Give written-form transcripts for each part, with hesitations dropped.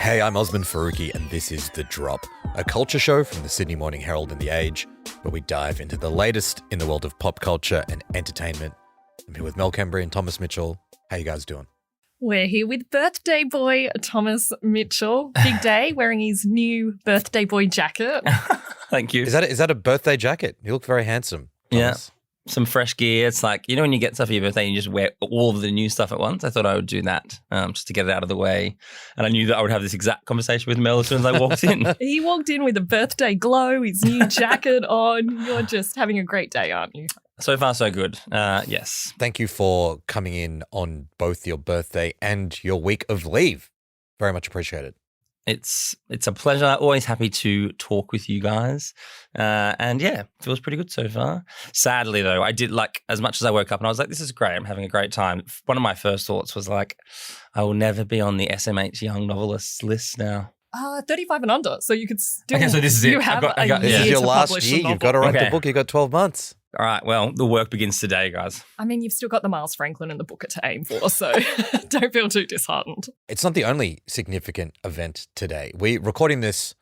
Hey, I'm Osman Faruqi, and this is The Drop, a culture show from the Sydney Morning Herald and The Age, where we dive into the latest in the world of pop culture and entertainment. I'm here with Mel Kembry and Thomas Mitchell. How you guys doing? We're here with birthday boy Thomas Mitchell. Big day, wearing his new birthday boy jacket. Thank you. Is that a birthday jacket? You look very handsome, Thomas. Yeah. Some fresh gear. It's like, when you get stuff for your birthday and you just wear all of the new stuff at once. I thought I would do that just to get it out of the way. And I knew that I would have this exact conversation with Mel as soon as I walked in. He walked in with a birthday glow, his new jacket on. You're just having a great day, aren't you? So far, so good. Yes. Thank you for coming in on both your birthday and your week of leave. Very much appreciated. It's a pleasure. Always happy to talk with you guys. And yeah, feels pretty good so far. Sadly, though, I did as much as I woke up and I was like, this is great. I'm having a great time. One of my first thoughts was like, I will never be on the SMH Young Novelists list now. 35 and under. So you could still. Okay, so this is it. You have a year This is your to last publish year. a novel. You've got to write the book. You've got 12 months. All right, well, the work begins today, guys. I mean, you've still got the Miles Franklin and the Booker to aim for, so don't feel too disheartened. It's not the only significant event today. We're recording this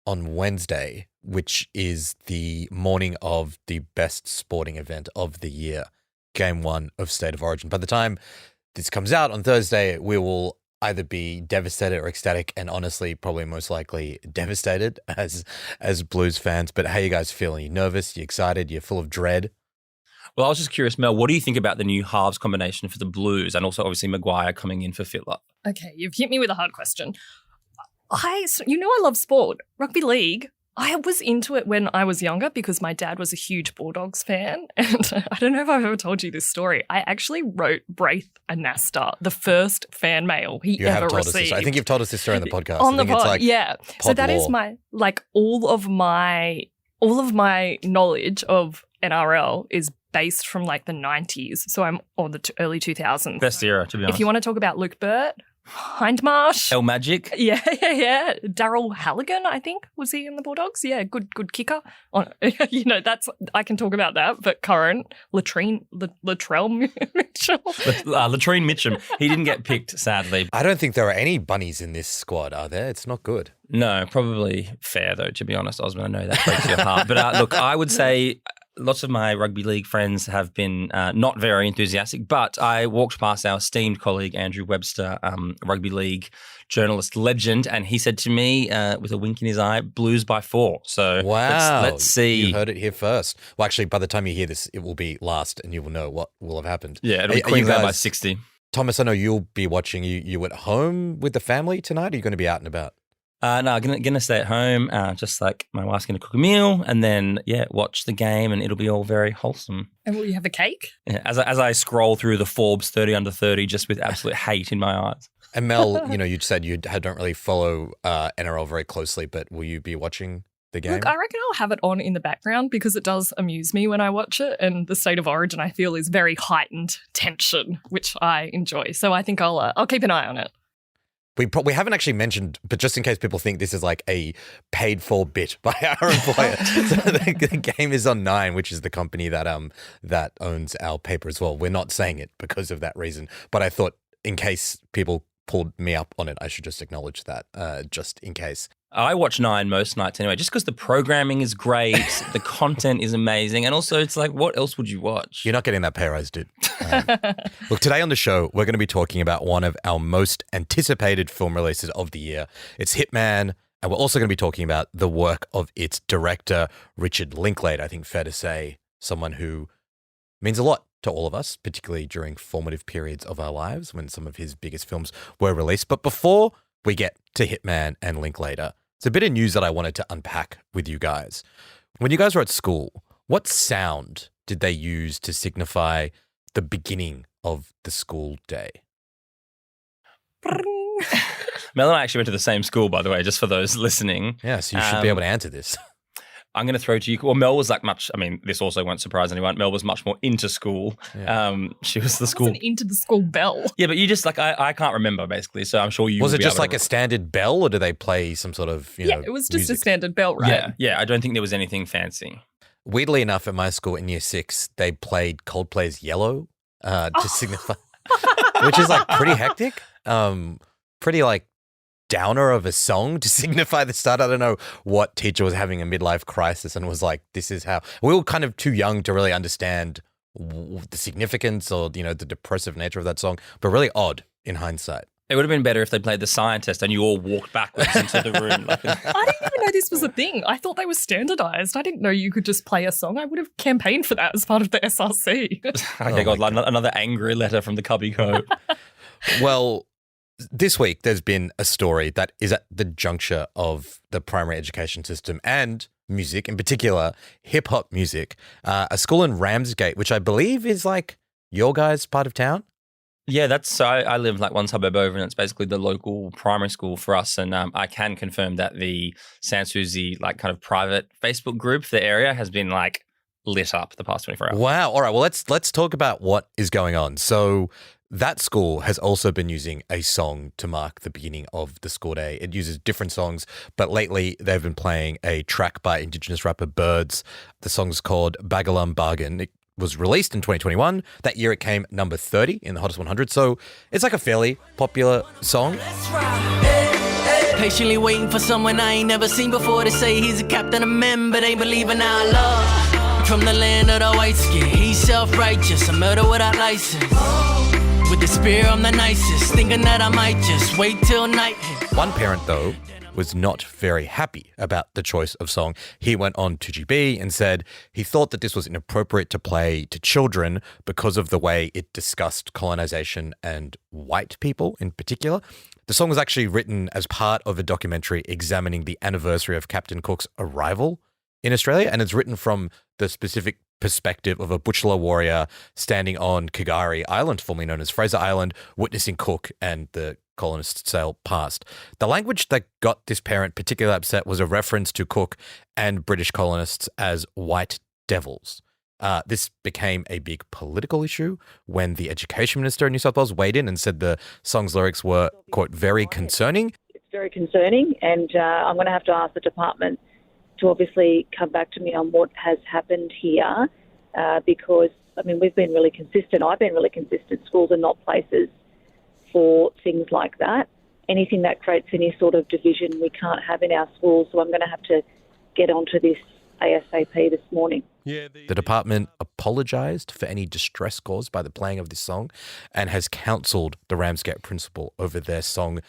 on Wednesday, which is the morning of the best sporting event of the year, Game 1 of State of Origin. By the time this comes out on Thursday, we will either be devastated or ecstatic, and honestly, probably most likely devastated as Blues fans. But how you guys feeling? You nervous? You excited? You're full of dread? Well, I was just curious, Mel, what do you think about the new halves combination for the Blues and also obviously Maguire coming in for Fittler? Okay, you've hit me with a hard question. I love sport. Rugby league. I was into it when I was younger because my dad was a huge Bulldogs fan. And I don't know if I've ever told you this story. I actually wrote Braith Anasta, the first fan mail he You ever have told received. us this. I think you've told us this story on the podcast. On I the think pod, yeah. So that lore. is my, all of my knowledge of NRL is based from the 90s. So or the early 2000s. Best era, to be honest. If you want to talk about Luke Burt, Hindmarsh. El Magic? Yeah. Daryl Halligan, I think, was he in the Bulldogs? Yeah, good kicker. I can talk about that, but current, Latrell Mitchell. Latrine Mitchum. He didn't get picked, sadly. I don't think there are any bunnies in this squad, are there? It's not good. No, probably fair, though, to be honest, Osman. I know that breaks your heart. But look, I would say lots of my rugby league friends have been not very enthusiastic, but I walked past our esteemed colleague, Andrew Webster, rugby league journalist legend, and he said to me with a wink in his eye, Blues by 4. So wow. Let's see. You heard it here first. Well, actually, by the time you hear this, it will be last and you will know what will have happened. Yeah, it'll be Queensland by 60. Thomas, I know you'll be watching. You at home with the family tonight? Or are you going to be out and about? No, I'm gonna stay at home. Just my wife's gonna cook a meal, and then watch the game, and it'll be all very wholesome. And will you have a cake? Yeah, as I scroll through the Forbes 30 under 30, just with absolute hate in my eyes. And Mel, you said you don't really follow NRL very closely, but will you be watching the game? Look, I reckon I'll have it on in the background because it does amuse me when I watch it, and the State of Origin I feel is very heightened tension, which I enjoy. So I think I'll keep an eye on it. We haven't actually mentioned, but just in case people think this is like a paid-for bit by our employer, so the game is on Nine, which is the company that owns our paper as well. We're not saying it because of that reason, but I thought in case people pulled me up on it, I should just acknowledge that, just in case. I watch Nine most nights anyway, just because the programming is great, the content is amazing, and also it's like, what else would you watch? You're not getting that pay rise, dude. Look, today on the show, we're going to be talking about one of our most anticipated film releases of the year. It's Hitman, and we're also going to be talking about the work of its director, Richard Linklater. I think fair to say someone who means a lot to all of us, particularly during formative periods of our lives when some of his biggest films were released. But before we get to Hitman and Linklater, it's a bit of news that I wanted to unpack with you guys. When you guys were at school, what sound did they use to signify the beginning of the school day? Mel and I actually went to the same school, by the way, just for those listening. Yeah, so you should be able to answer this. I'm going to throw to you. Well, Mel was this also won't surprise anyone. Mel was much more into school. Yeah. She was the school. Wasn't into the school bell. Yeah, but you just I can't remember basically. So I'm sure you. Was it just like a standard bell, or do they play some sort of Yeah, it was just a standard bell, right? Yeah. I don't think there was anything fancy. Weirdly enough, at my school in year 6, they played Coldplay's Yellow to signify, which is like pretty hectic. Pretty like downer of a song to signify the start. I don't know what teacher was having a midlife crisis and was like, this is how. We were kind of too young to really understand the significance or, the depressive nature of that song, but really odd in hindsight. It would have been better if they played The Scientist and you all walked backwards into the room. I didn't even know this was a thing. I thought they were standardized. I didn't know you could just play a song. I would have campaigned for that as part of the SRC. Okay, God, another angry letter from the Cubby Co. Well, this week there's been a story that is at the juncture of the primary education system and music, in particular, hip-hop music. A school in Ramsgate, which I believe is like your guys' part of town. Yeah, I live like one suburb over, and it's basically the local primary school for us. And I can confirm that the Sans Souci like kind of private Facebook group for the area has been like lit up the past 24 hours. Wow. All right. Well, let's talk about what is going on. So that school has also been using a song to mark the beginning of the school day. It uses different songs, but lately they've been playing a track by Indigenous rapper Birds. The song's called Bagalum Bargain. It was released in 2021. That year it came number 30 in the Hottest 100. So it's like a fairly popular song. Patiently waiting for someone I ain't never seen before to say he's a captain of men, but ain't believing our love. From the land of the white skin, he's self-righteous, a murder without license. With the spear, I'm the nicest, thinking that I might just wait till night hits. One parent, though, was not very happy about the choice of song. He went on to GB and said he thought that this was inappropriate to play to children because of the way it discussed colonization and white people in particular. The song was actually written as part of a documentary examining the anniversary of Captain Cook's arrival in Australia, and it's written from the specific perspective of a Butchulla warrior standing on Kagari Island, formerly known as Fraser Island, witnessing Cook and the colonists sail past. The language that got this parent particularly upset was a reference to Cook and British colonists as white devils. This became a big political issue when the education minister in New South Wales weighed in and said the song's lyrics were, quote, very concerning. It's very concerning, and I'm going to have to ask the department to obviously come back to me on what has happened here because, we've been really consistent. I've been really consistent. Schools are not places for things like that. Anything that creates any sort of division we can't have in our schools, so I'm going to have to get onto this ASAP this morning. The department apologised for any distress caused by the playing of this song and has counselled the Ramsgate principal over their song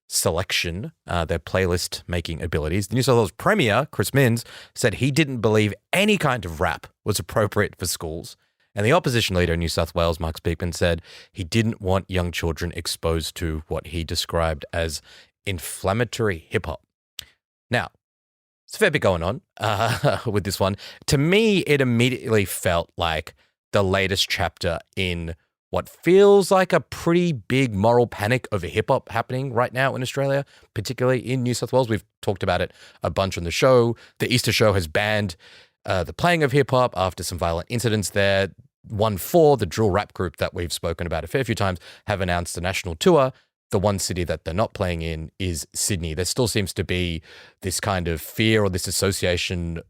selection, their playlist making abilities. The New South Wales Premier, Chris Minns, said he didn't believe any kind of rap was appropriate for schools. And the opposition leader in New South Wales, Mark Speakman, said he didn't want young children exposed to what he described as inflammatory hip-hop. Now, it's a fair bit going on with this one. To me, it immediately felt like the latest chapter in what feels like a pretty big moral panic over hip-hop happening right now in Australia, particularly in New South Wales. We've talked about it a bunch on the show. The Easter show has banned the playing of hip-hop after some violent incidents there. 1-4, the drill rap group that we've spoken about a fair few times, have announced a national tour. The one city that they're not playing in is Sydney. There still seems to be this kind of fear or this association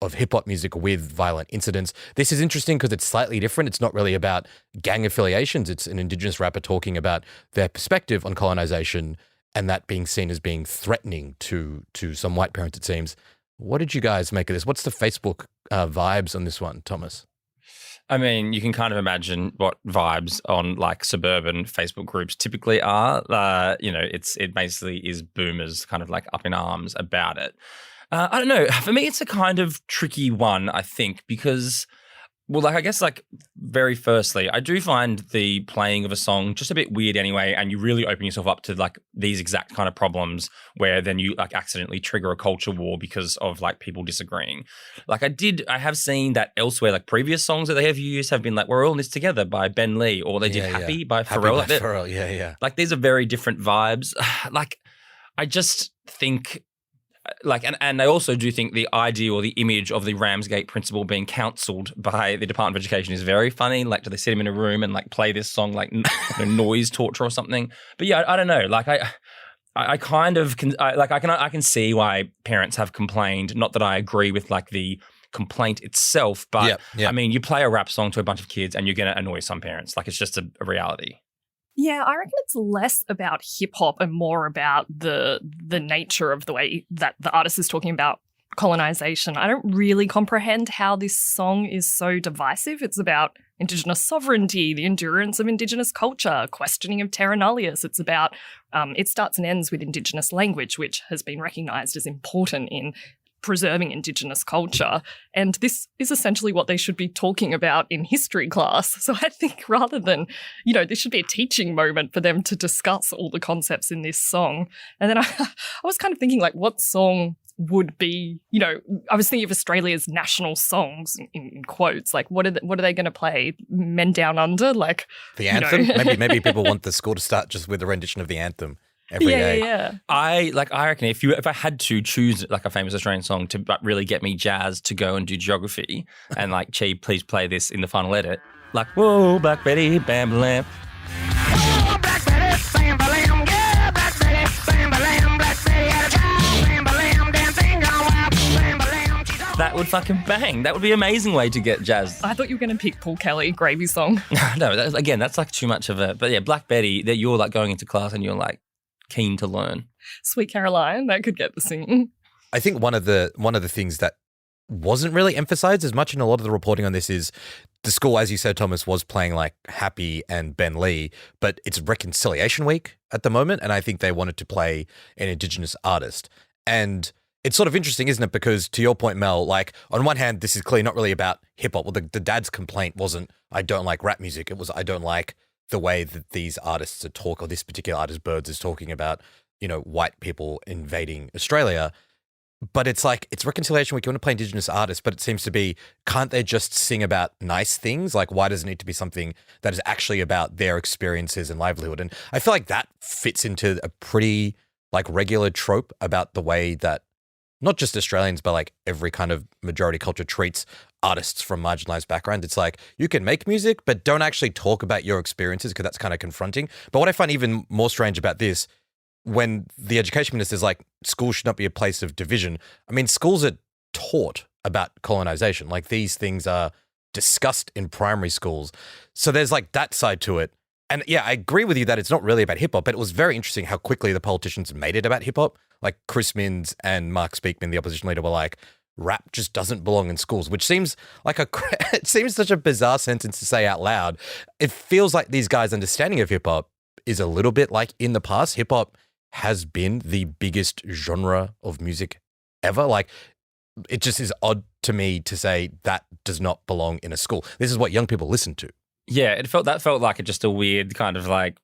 of hip-hop music with violent incidents. This is interesting because it's slightly different. It's not really about gang affiliations. It's an Indigenous rapper talking about their perspective on colonization and that being seen as being threatening to some white parents, it seems. What did you guys make of this? What's the Facebook vibes on this one, Thomas? You can kind of imagine what vibes on like suburban Facebook groups typically are. It basically is boomers kind of like up in arms about it. I don't know. For me, it's a kind of tricky one, I think, because, very firstly, I do find the playing of a song just a bit weird anyway, and you really open yourself up to like these exact kind of problems where then you like accidentally trigger a culture war because of like people disagreeing. I have seen that elsewhere, like previous songs that they have used have been like, We're All in This Together by Ben Lee, or they did Happy by Pharrell. Pharrell, yeah. Like these are very different vibes. I just think... and I also do think the idea or the image of the Ramsgate principal being counselled by the Department of Education is very funny. Like, do they sit him in a room and like play this song like noise torture or something? But yeah, I don't know. Like, I kind of can. I can see why parents have complained. Not that I agree with like the complaint itself, but yeah. you play a rap song to a bunch of kids and you're going to annoy some parents. Like, it's just a reality. Yeah, I reckon it's less about hip hop and more about the nature of the way that the artist is talking about colonization. I don't really comprehend how this song is so divisive. It's about Indigenous sovereignty, the endurance of Indigenous culture, questioning of terra nullius. It's about, it starts and ends with Indigenous language, which has been recognised as important in preserving Indigenous culture. And this is essentially what they should be talking about in history class. So I think rather than, this should be a teaching moment for them to discuss all the concepts in this song. And then I was kind of thinking, like, what song would be, I was thinking of Australia's national songs in quotes. Like, what are they going to play? Men Down Under? Like the anthem? Maybe people want the school to start just with a rendition of the anthem. Every day. Yeah. I reckon if I had to choose like a famous Australian song to really get me jazzed to go and do geography, and like, Chi, please play this in the final edit. Like, whoa, Black Betty, bam, bam. Whoa, Black Betty, bam, bam, yeah, Black Betty, bam, bam, Black Betty had a child, bam, bam, damn thing gone wild, bam, bam. That would fucking bang. That would be an amazing way to get jazzed. I thought you were going to pick Paul Kelly, Gravy Song. No, that's like too much of a. But yeah, Black Betty, that you're like going into class and you're like keen to learn. Sweet Caroline, that could get the singing. I think one of the things that wasn't really emphasized as much in a lot of the reporting on this is the school, as you said, Thomas, was playing like Happy and Ben Lee, but it's Reconciliation Week at the moment, and I think they wanted to play an Indigenous artist. And it's sort of interesting, isn't it? Because to your point, Mel, like on one hand, this is clearly not really about hip hop. Well, the dad's complaint wasn't, I don't like rap music. It was, I don't like the way that these artists are talk, or this particular artist, Birds, is talking about, white people invading Australia. But it's like, it's Reconciliation Week. You want to play Indigenous artists, but it seems to be, can't they just sing about nice things? Like, why does it need to be something that is actually about their experiences and livelihood? And I feel like that fits into a pretty like regular trope about the way that not just Australians, but like every kind of majority culture treats artists from marginalized background. It's like, you can make music, but don't actually talk about your experiences, because that's kind of confronting. But what I find even more strange about this, when the education minister is like, schools should not be a place of division. I mean, schools are taught about colonization. Like, these things are discussed in primary schools. So there's like that side to it. And yeah, I agree with you that it's not really about hip hop, but it was very interesting how quickly the politicians made it about hip hop. Like Chris Minns and Mark Speakman, the opposition leader, were like, rap just doesn't belong in schools, which seems like it seems such a bizarre sentence to say out loud. It feels like these guys' understanding of hip hop is a little bit like in the past. Hip hop has been the biggest genre of music ever. Like, it just is odd to me to say that does not belong in a school. This is what young people listen to. Yeah, it felt like just a weird kind of like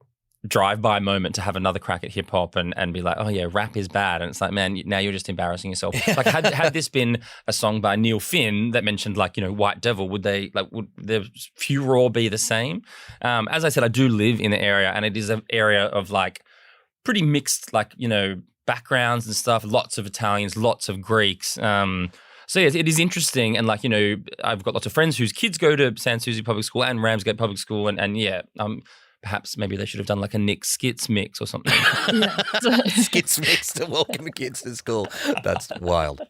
drive-by moment to have another crack at hip hop and be like, oh yeah, rap is bad. And it's like, man, now you're just embarrassing yourself. Like, had this been a song by Neil Finn that mentioned like, White Devil, would the furor be the same? As I said, I do live in the area, and it is an area of like pretty mixed, like, backgrounds and stuff. Lots of Italians, lots of Greeks. So yes, it is interesting. And like, I've got lots of friends whose kids go to Sans Souci Public School and Ramsgate Public School. And yeah, perhaps maybe they should have done like a Nick Skits mix or something. Skits mix to welcome kids to school. That's wild.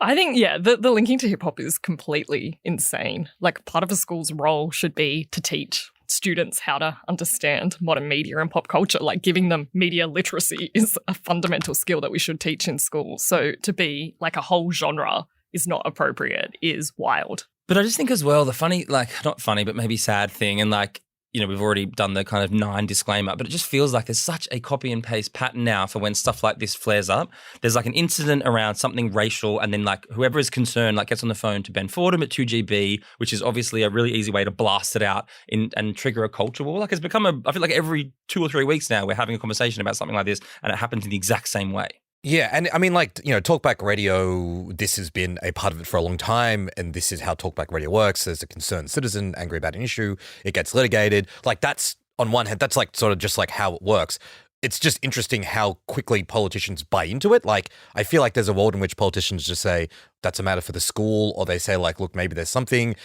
I think, yeah, the linking to hip hop is completely insane. Like, part of a school's role should be to teach students how to understand modern media and pop culture. Like, giving them media literacy is a fundamental skill that we should teach in school. So to be like a whole genre is not appropriate is wild. But I just think as well, the funny, like, not funny, but maybe sad thing, and like, we've already done the kind of 9 disclaimer, but it just feels like there's such a copy and paste pattern now for when stuff like this flares up. There's like an incident around something racial, and then like whoever is concerned like gets on the phone to Ben Fordham at 2GB, which is obviously a really easy way to blast it out and trigger a culture war. Like, it's become I feel like every 2 or 3 weeks now we're having a conversation about something like this, and it happens in the exact same way. Yeah, and I mean, like, Talkback Radio, this has been a part of it for a long time, and this is how Talkback Radio works. There's a concerned citizen angry about an issue, it gets litigated. Like, that's, on one hand, that's like sort of just like how it works. It's just interesting how quickly politicians buy into it. Like, I feel like there's a world in which politicians just say, that's a matter for the school, or they say like, look, maybe there's something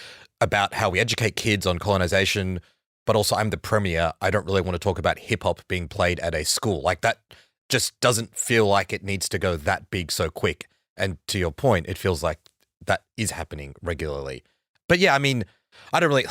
about how we educate kids on colonization, but also I'm the premier, I don't really want to talk about hip-hop being played at a school. Like, that just doesn't feel like it needs to go that big so quick. And to your point, it feels like that is happening regularly. But yeah, I mean, I don't really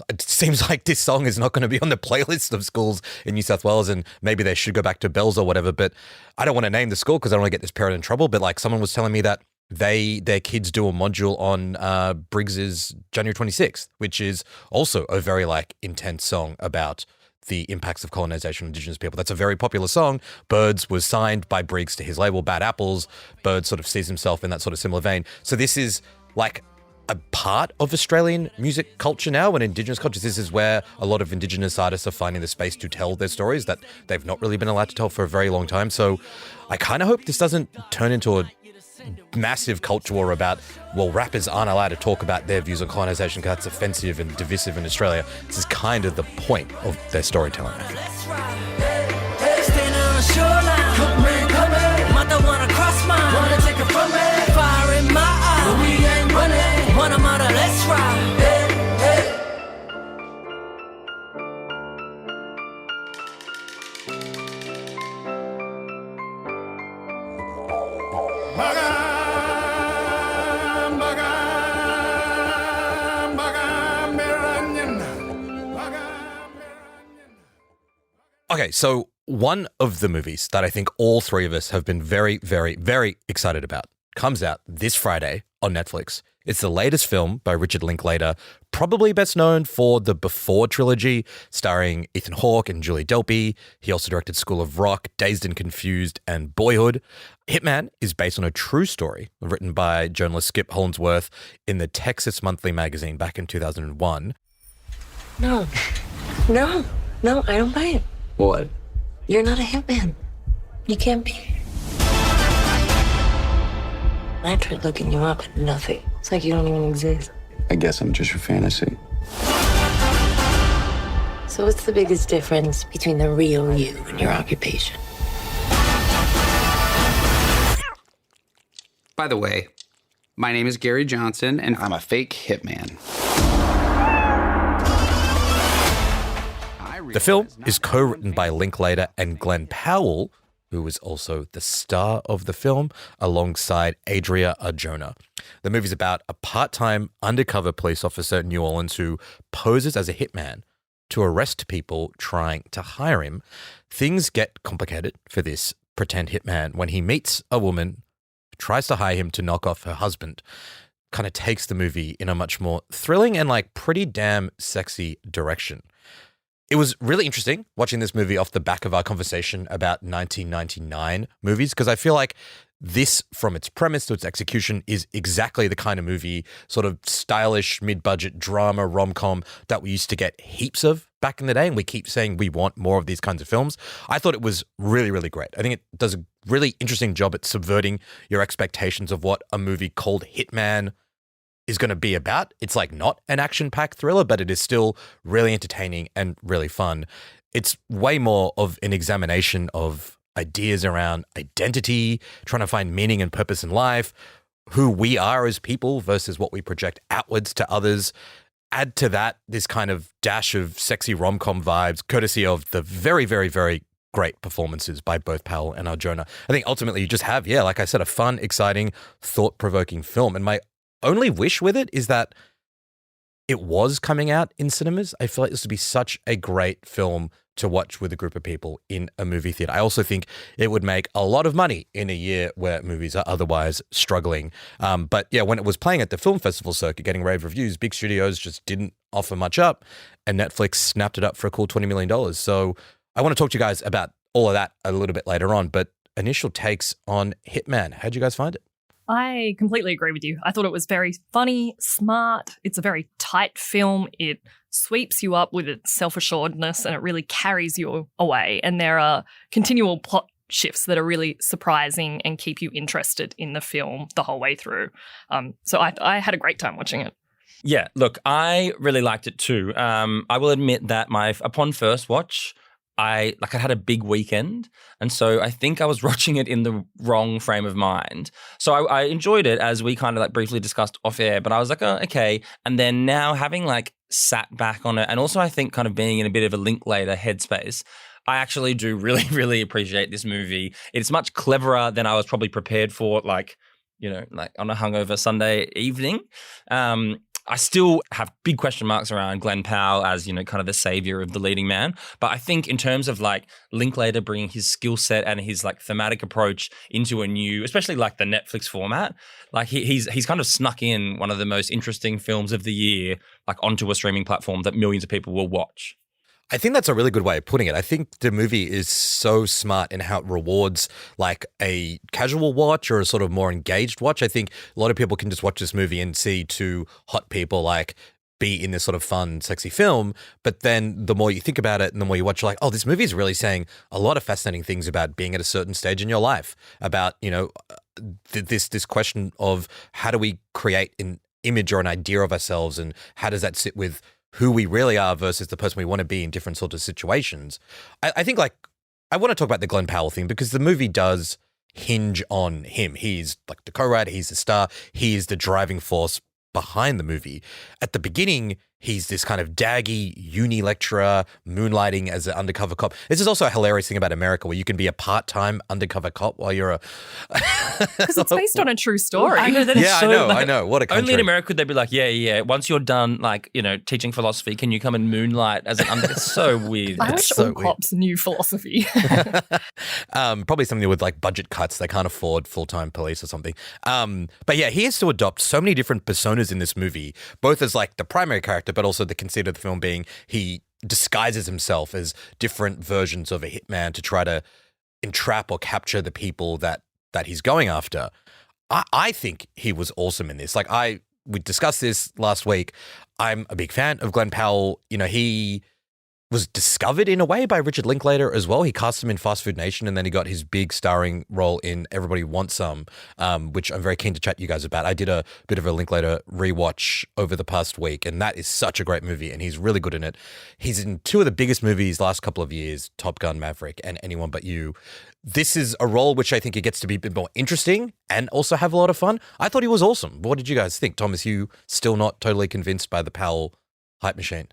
it seems like this song is not going to be on the playlist of schools in New South Wales, and maybe they should go back to Bells or whatever. But I don't want to name the school because I don't want to get this parent in trouble. But like someone was telling me that their kids do a module on Briggs's January 26th, which is also a very like intense song about the impacts of colonization on Indigenous people. That's a very popular song. Birds was signed by Briggs to his label, Bad Apples. Birds sort of sees himself in that sort of similar vein. So this is like a part of Australian music culture now and Indigenous cultures. This is where a lot of Indigenous artists are finding the space to tell their stories that they've not really been allowed to tell for a very long time. So I kind of hope this doesn't turn into a massive culture war about, well, rappers aren't allowed to talk about their views on colonization because that's offensive and divisive in Australia. This is kind of the point of their storytelling. Okay, so one of the movies that I think all three of us have been very, very, very excited about comes out this Friday on Netflix. It's the latest film by Richard Linklater, probably best known for the Before trilogy, starring Ethan Hawke and Julie Delpy. He also directed School of Rock, Dazed and Confused, and Boyhood. Hitman is based on a true story written by journalist Skip Hollandsworth in the Texas Monthly magazine back in 2001. No, I don't buy it. What? You're not a hitman. You can't be. I tried looking you up and nothing. It's like you don't even exist. I guess I'm just your fantasy. So what's the biggest difference between the real you and your occupation? By the way, my name is Gary Johnson, and I'm a fake hitman. The film is co-written by Linklater and Glen Powell, who was also the star of the film, alongside Adria Arjona. The movie's about a part-time undercover police officer in New Orleans who poses as a hitman to arrest people trying to hire him. Things get complicated for this pretend hitman when he meets a woman who tries to hire him to knock off her husband. Kind of takes the movie in a much more thrilling and like pretty damn sexy direction. It was really interesting watching this movie off the back of our conversation about 1999 movies, because I feel like this, from its premise to its execution, is exactly the kind of movie, sort of stylish, mid-budget drama, rom-com that we used to get heaps of back in the day, and we keep saying we want more of these kinds of films. I thought it was really, really great. I think it does a really interesting job at subverting your expectations of what a movie called Hitman is going to be about. It's like not an action-packed thriller, but it is still really entertaining and really fun. It's way more of an examination of ideas around identity, trying to find meaning and purpose in life, who we are as people versus what we project outwards to others. Add to that this kind of dash of sexy rom-com vibes, courtesy of the very, very, very great performances by both Powell and Arjona. I think ultimately you just have, like I said, a fun, exciting, thought-provoking film. And my only wish with it is that it was coming out in cinemas. I feel like this would be such a great film to watch with a group of people in a movie theater. I also think it would make a lot of money in a year where movies are otherwise struggling. But yeah, when it was playing at the film festival circuit, getting rave reviews, big studios just didn't offer much up, and Netflix snapped it up for a cool $20 million. So I want to talk to you guys about all of that a little bit later on, but initial takes on Hitman. How'd you guys find it? I completely agree with you. I thought it was very funny, smart. It's a very tight film. It sweeps you up with its self-assuredness and it really carries you away. And there are continual plot shifts that are really surprising and keep you interested in the film the whole way through. So I had a great time watching it. Yeah, look, I really liked it too. I will admit that upon first watch, I had a big weekend, and so I think I was watching it in the wrong frame of mind. So I enjoyed it, as we kind of briefly discussed off air, but I was like, oh, okay. And then now having sat back on it, and also I think kind of being in a bit of a Linklater headspace, I actually do really, really appreciate this movie. It's much cleverer than I was probably prepared for, on a hungover Sunday evening. I still have big question marks around Glen Powell as, kind of the savior of the leading man. But I think in terms of like Linklater bringing his skill set and his like thematic approach into a new, especially like the Netflix format, like he's kind of snuck in one of the most interesting films of the year, like onto a streaming platform that millions of people will watch. I think that's a really good way of putting it. I think the movie is so smart in how it rewards like a casual watch or a sort of more engaged watch. I think a lot of people can just watch this movie and see two hot people like be in this sort of fun, sexy film. But then the more you think about it and the more you watch, you're like, oh, this movie is really saying a lot of fascinating things about being at a certain stage in your life, about, this question of how do we create an image or an idea of ourselves and how does that sit with who we really are versus the person we want to be in different sorts of situations. I think like I want to talk about the Glen Powell thing because the movie does hinge on him. He's like the co-writer, he's the star, he is the driving force behind the movie. At the beginning, he's this kind of daggy uni lecturer moonlighting as an undercover cop. This is also a hilarious thing about America where you can be a part-time undercover cop while you're a... Because it's based on a true story. I know that Yeah, I know. What a country. Only in America could they be like, yeah. Once you're done, like, teaching philosophy, can you come and moonlight as an undercover? It's so weird. I wish so all cops knew philosophy. Probably something with like budget cuts. They can't afford full-time police or something. But yeah, he has to adopt so many different personas in this movie, both as like the primary character, but also the conceit of the film being he disguises himself as different versions of a hitman to try to entrap or capture the people that he's going after. I think he was awesome in this. Like we discussed this last week. I'm a big fan of Glen Powell. He was discovered in a way by Richard Linklater as well. He cast him in Fast Food Nation and then he got his big starring role in Everybody Wants Some, which I'm very keen to chat to you guys about. I did a bit of a Linklater rewatch over the past week and that is such a great movie and he's really good in it. He's in two of the biggest movies last couple of years, Top Gun, Maverick and Anyone But You. This is a role which I think it gets to be a bit more interesting and also have a lot of fun. I thought he was awesome. What did you guys think? Thomas, you still not totally convinced by the Powell hype machine?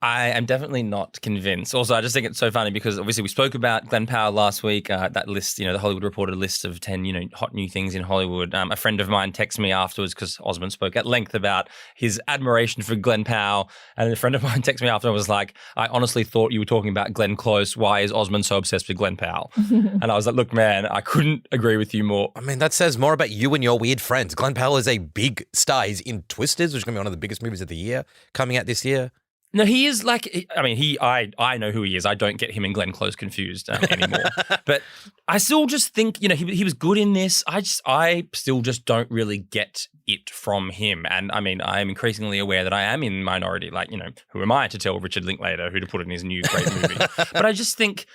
I am definitely not convinced. Also, I just think it's so funny because obviously we spoke about Glen Powell last week, that list, the Hollywood Reporter list of 10, hot new things in Hollywood. A friend of mine texted me afterwards because Osman spoke at length about his admiration for Glen Powell. And a friend of mine texted me after and was like, I honestly thought you were talking about Glenn Close. Why is Osman so obsessed with Glen Powell? And I was like, look, man, I couldn't agree with you more. I mean, that says more about you and your weird friends. Glen Powell is a big star. He's in Twisters, which is going to be one of the biggest movies of the year coming out this year. No, he is like, I know who he is. I don't get him and Glenn Close confused anymore. But I still just think, he was good in this. I still just don't really get it from him. And I mean, I am increasingly aware that I am in minority. Like, who am I to tell Richard Linklater who to put in his new great movie? But I just think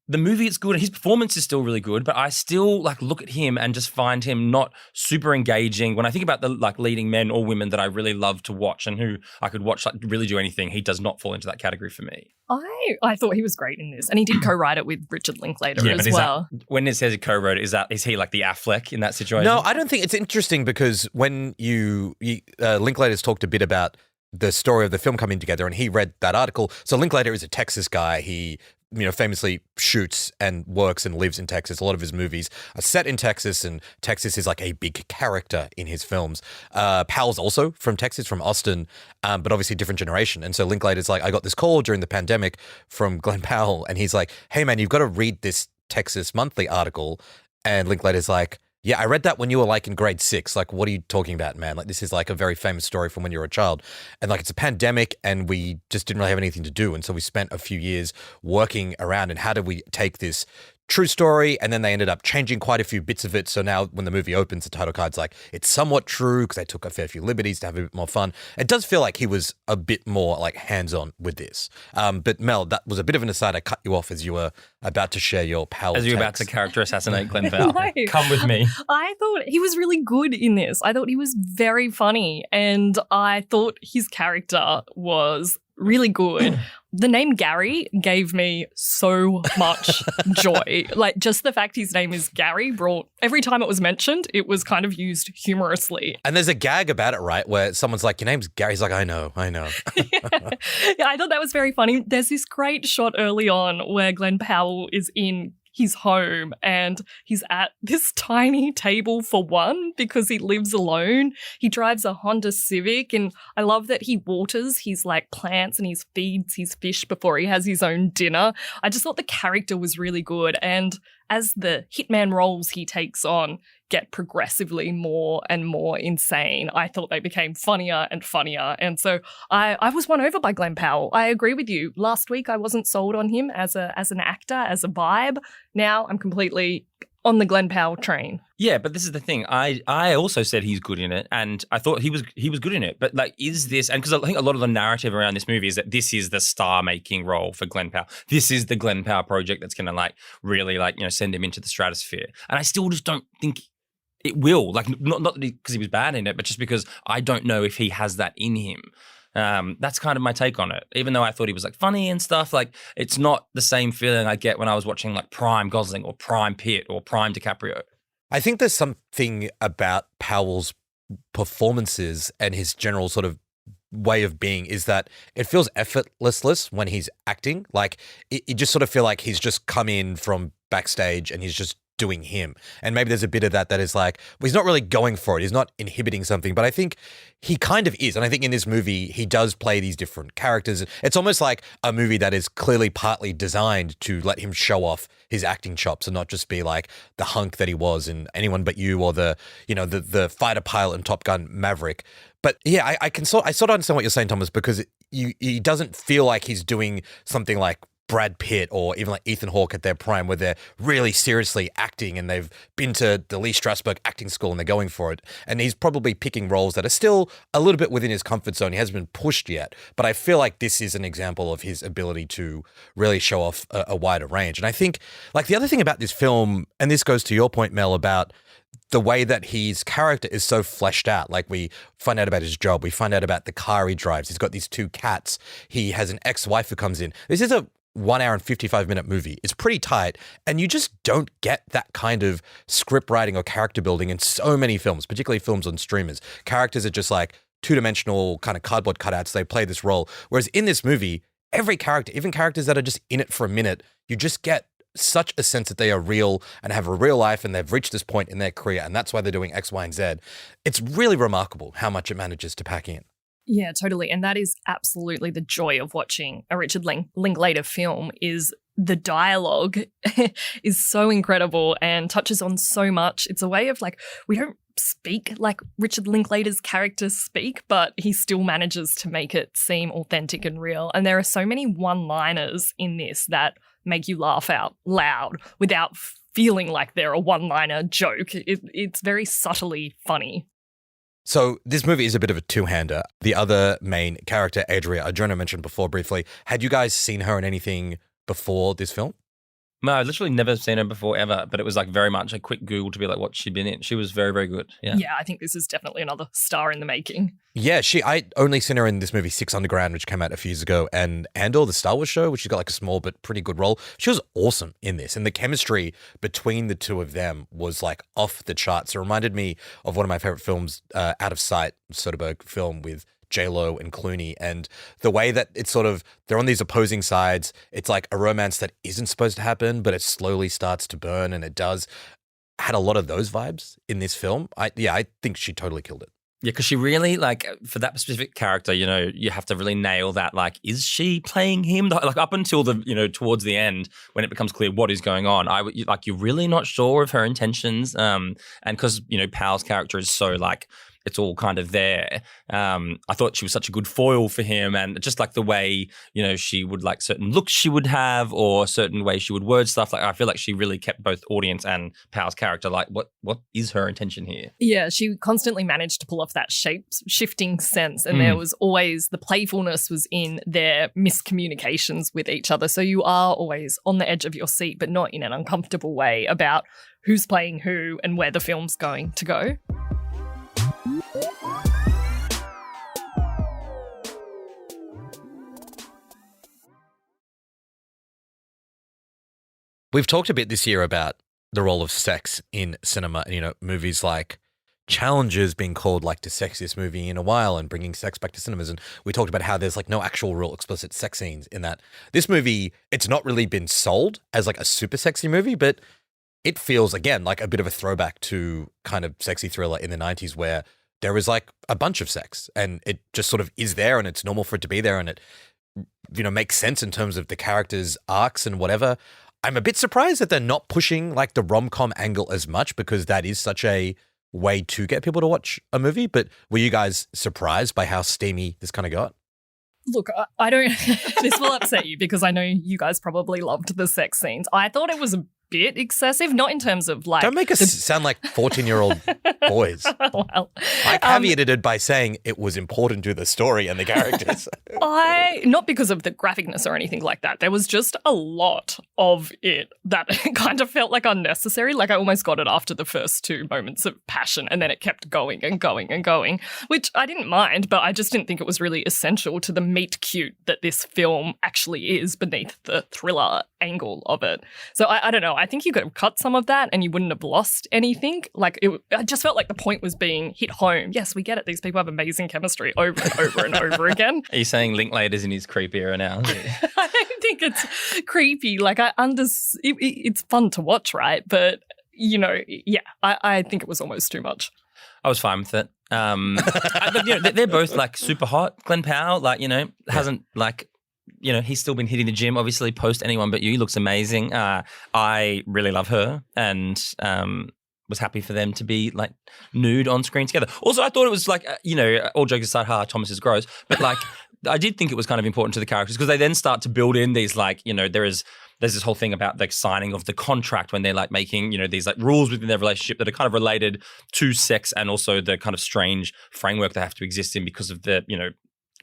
the movie is good and his performance is still really good, but I still look at him and just find him not super engaging. When I think about the leading men or women that I really love to watch and who I could watch really do anything, he does not fall into that category for me. I thought he was great in this and he did co-write it with Richard Linklater as well. When it says he co-wrote it, is he like the Affleck in that situation? No, I don't think it's interesting because when Linklater's talked a bit about the story of the film coming together and he read that article. So Linklater is a Texas guy. He famously shoots and works and lives in Texas. A lot of his movies are set in Texas and Texas is like a big character in his films. Powell's also from Texas, from Austin, but obviously a different generation. And so Linklater's like, I got this call during the pandemic from Glen Powell and he's like, hey man, you've got to read this Texas Monthly article. And Linklater's like, yeah, I read that when you were in grade 6. What are you talking about, man? This is a very famous story from when you were a child. And it's a pandemic and we just didn't really have anything to do. And so we spent a few years working around and how do we take this true story? And then they ended up changing quite a few bits of it. So now when the movie opens, the title card's it's somewhat true because they took a fair few liberties to have a bit more fun. It does feel like he was a bit more hands-on with this. But Mel, that was a bit of an aside. I cut you off as you were about to share your Powell As you were about to character assassinate Glen Powell. No. Come with me. I thought he was really good in this. I thought he was very funny and I thought his character was really good. The name Gary gave me so much joy. Just the fact his name is Gary brought, every time it was mentioned, it was kind of used humorously. And there's a gag about it, right? Where someone's like, your name's Gary. He's like, I know. Yeah, I thought that was very funny. There's this great shot early on where Glen Powell is in his home and he's at this tiny table for one because he lives alone. He drives a Honda Civic, and I love that he waters his like plants and he feeds his fish before he has his own dinner. I just thought the character was really good, and as the hitman roles he takes on get progressively more and more insane, I thought they became funnier and funnier. And so I was won over by Glen Powell. I agree with you. Last week I wasn't sold on him as an actor, as a vibe. Now I'm completely on the Glen Powell train. Yeah, but this is the thing. I also said he's good in it, and I thought he was good in it. But like, is this? And because I think a lot of the narrative around this movie is that this is the star-making role for Glen Powell. This is the Glen Powell project that's going to like really like send him into the stratosphere. And I still just don't think it will. Like, not because he was bad in it, but just because I don't know if he has that in him. That's kind of my take on it. Even though I thought he was like funny and stuff, like it's not the same feeling I get when I was watching like Prime Gosling or Prime Pitt or Prime DiCaprio. I think there's something about Powell's performances and his general sort of way of being is that it feels effortless when he's acting. Like you just sort of feel like he's just come in from backstage and he's just doing him. And maybe there's a bit of that is like, well, he's not really going for it. He's not inhibiting something, but I think he kind of is. And I think in this movie, he does play these different characters. It's almost like a movie that is clearly partly designed to let him show off his acting chops and not just be like the hunk that he was in Anyone But You or the fighter pilot in Top Gun Maverick. But yeah, I sort of understand what you're saying, Thomas, because he doesn't feel like he's doing something like Brad Pitt or even like Ethan Hawke at their prime where they're really seriously acting and they've been to the Lee Strasberg acting school and they're going for it. And he's probably picking roles that are still a little bit within his comfort zone. He hasn't been pushed yet, but I feel like this is an example of his ability to really show off a wider range. And I think like the other thing about this film, and this goes to your point, Mel, about the way that his character is so fleshed out. Like we find out about his job. We find out about the car he drives. He's got these 2 cats. He has an ex-wife who comes in. This is a 1 hour and 55-minute movie. It's pretty tight, and you just don't get that kind of script writing or character building in so many films, particularly films on streamers. Characters are just like two-dimensional kind of cardboard cutouts. They play this role. Whereas in this movie, every character, even characters that are just in it for a minute, you just get such a sense that they are real and have a real life and they've reached this point in their career, and that's why they're doing X, Y, and Z. It's really remarkable how much it manages to pack in. Yeah, totally. And that is absolutely the joy of watching a Richard Linklater film is the dialogue is so incredible and touches on so much. It's a way of like, we don't speak like Richard Linklater's characters speak, but he still manages to make it seem authentic and real. And there are so many one-liners in this that make you laugh out loud without feeling like they're a one-liner joke. It's very subtly funny. So this movie is a bit of a two-hander. The other main character, Adriana mentioned before briefly. Had you guys seen her in anything before this film? No, I've literally never seen her before ever, but it was like very much a quick Google to be like what she'd been in. She was very, very good. Yeah, I think this is definitely another star in the making. Yeah, I only seen her in this movie Six Underground, which came out a few years ago, and Andor, the Star Wars show, which she's got like a small but pretty good role. She was awesome in this, and the chemistry between the two of them was like off the charts. It reminded me of one of my favorite films, Out of Sight, Soderbergh film with J-Lo and Clooney, and the way that it's sort of, they're on these opposing sides. It's like a romance that isn't supposed to happen, but it slowly starts to burn, and it does. Had a lot of those vibes in this film. I think she totally killed it. Yeah, because she really, like, for that specific character, you have to really nail that, like, is she playing him? Like, up until towards the end, when it becomes clear what is going on, you're really not sure of her intentions. And because, Powell's character is so, like, it's all kind of there. I thought she was such a good foil for him, and just like the way, she would like certain looks she would have or certain way she would word stuff. Like, I feel like she really kept both audience and Powell's character. Like, what is her intention here? Yeah, she constantly managed to pull off that shape-shifting sense, and there was always the playfulness was in their miscommunications with each other. So you are always on the edge of your seat, but not in an uncomfortable way about who's playing who and where the film's going to go. We've talked a bit this year about the role of sex in cinema, movies like challenges being called like the sexiest movie in a while and bringing sex back to cinemas. And we talked about how there's like no actual real explicit sex scenes in that. This movie, it's not really been sold as like a super sexy movie, but it feels, again, like a bit of a throwback to kind of sexy thriller in the 90s where there is like a bunch of sex and it just sort of is there and it's normal for it to be there and it, makes sense in terms of the characters' arcs and whatever. I'm a bit surprised that they're not pushing like the rom-com angle as much because that is such a way to get people to watch a movie. But were you guys surprised by how steamy this kind of got? Look, I don't, this will upset you because I know you guys probably loved the sex scenes. I thought it was a bit excessive, not in terms of like. Don't make us sound like 14-year-old boys. Well, I caveated it by saying it was important to the story and the characters. Not because of the graphicness or anything like that. There was just a lot of it that kind of felt like unnecessary. Like I almost got it after the first 2 moments of passion and then it kept going and going and going, which I didn't mind, but I just didn't think it was really essential to the meet cute that this film actually is beneath the thriller angle of it. So I don't know. I think you could have cut some of that and you wouldn't have lost anything. Like I just felt like the point was being hit home. Yes, we get it. These people have amazing chemistry over and over and over again. Are you saying Linklater's in his creep era now? I don't think it's creepy. Like it's fun to watch, right? But I think it was almost too much. I was fine with it. But, they're both like super hot. Glen Powell, hasn't like. He's still been hitting the gym, obviously, post Anyone But You. He looks amazing. I really love her and was happy for them to be, like, nude on screen together. Also, I thought it was, like, all jokes aside, Thomas is gross. But, like, I did think it was kind of important to the characters because they then start to build in these, like, there's this whole thing about the signing of the contract when they're, like, making, these, like, rules within their relationship that are kind of related to sex and also the kind of strange framework they have to exist in because of the,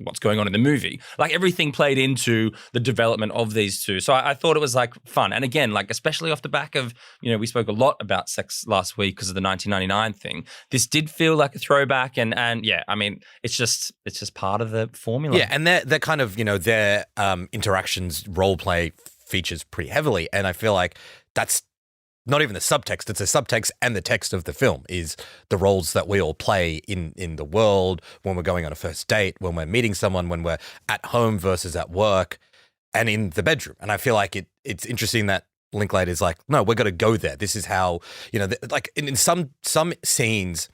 what's going on in the movie. Like everything played into the development of these two. So I thought it was like fun. And again, like especially off the back of, we spoke a lot about sex last week because of the 1999 thing. This did feel like a throwback and yeah, I mean, it's just part of the formula. Yeah, and they're kind of, their interactions, role play features pretty heavily. And I feel like that's not even the subtext, it's the subtext and the text of the film is the roles that we all play in the world when we're going on a first date, when we're meeting someone, when we're at home versus at work and in the bedroom. And I feel like it's interesting that Linklater is like, no, we're going to go there. This is how, like in some scenes,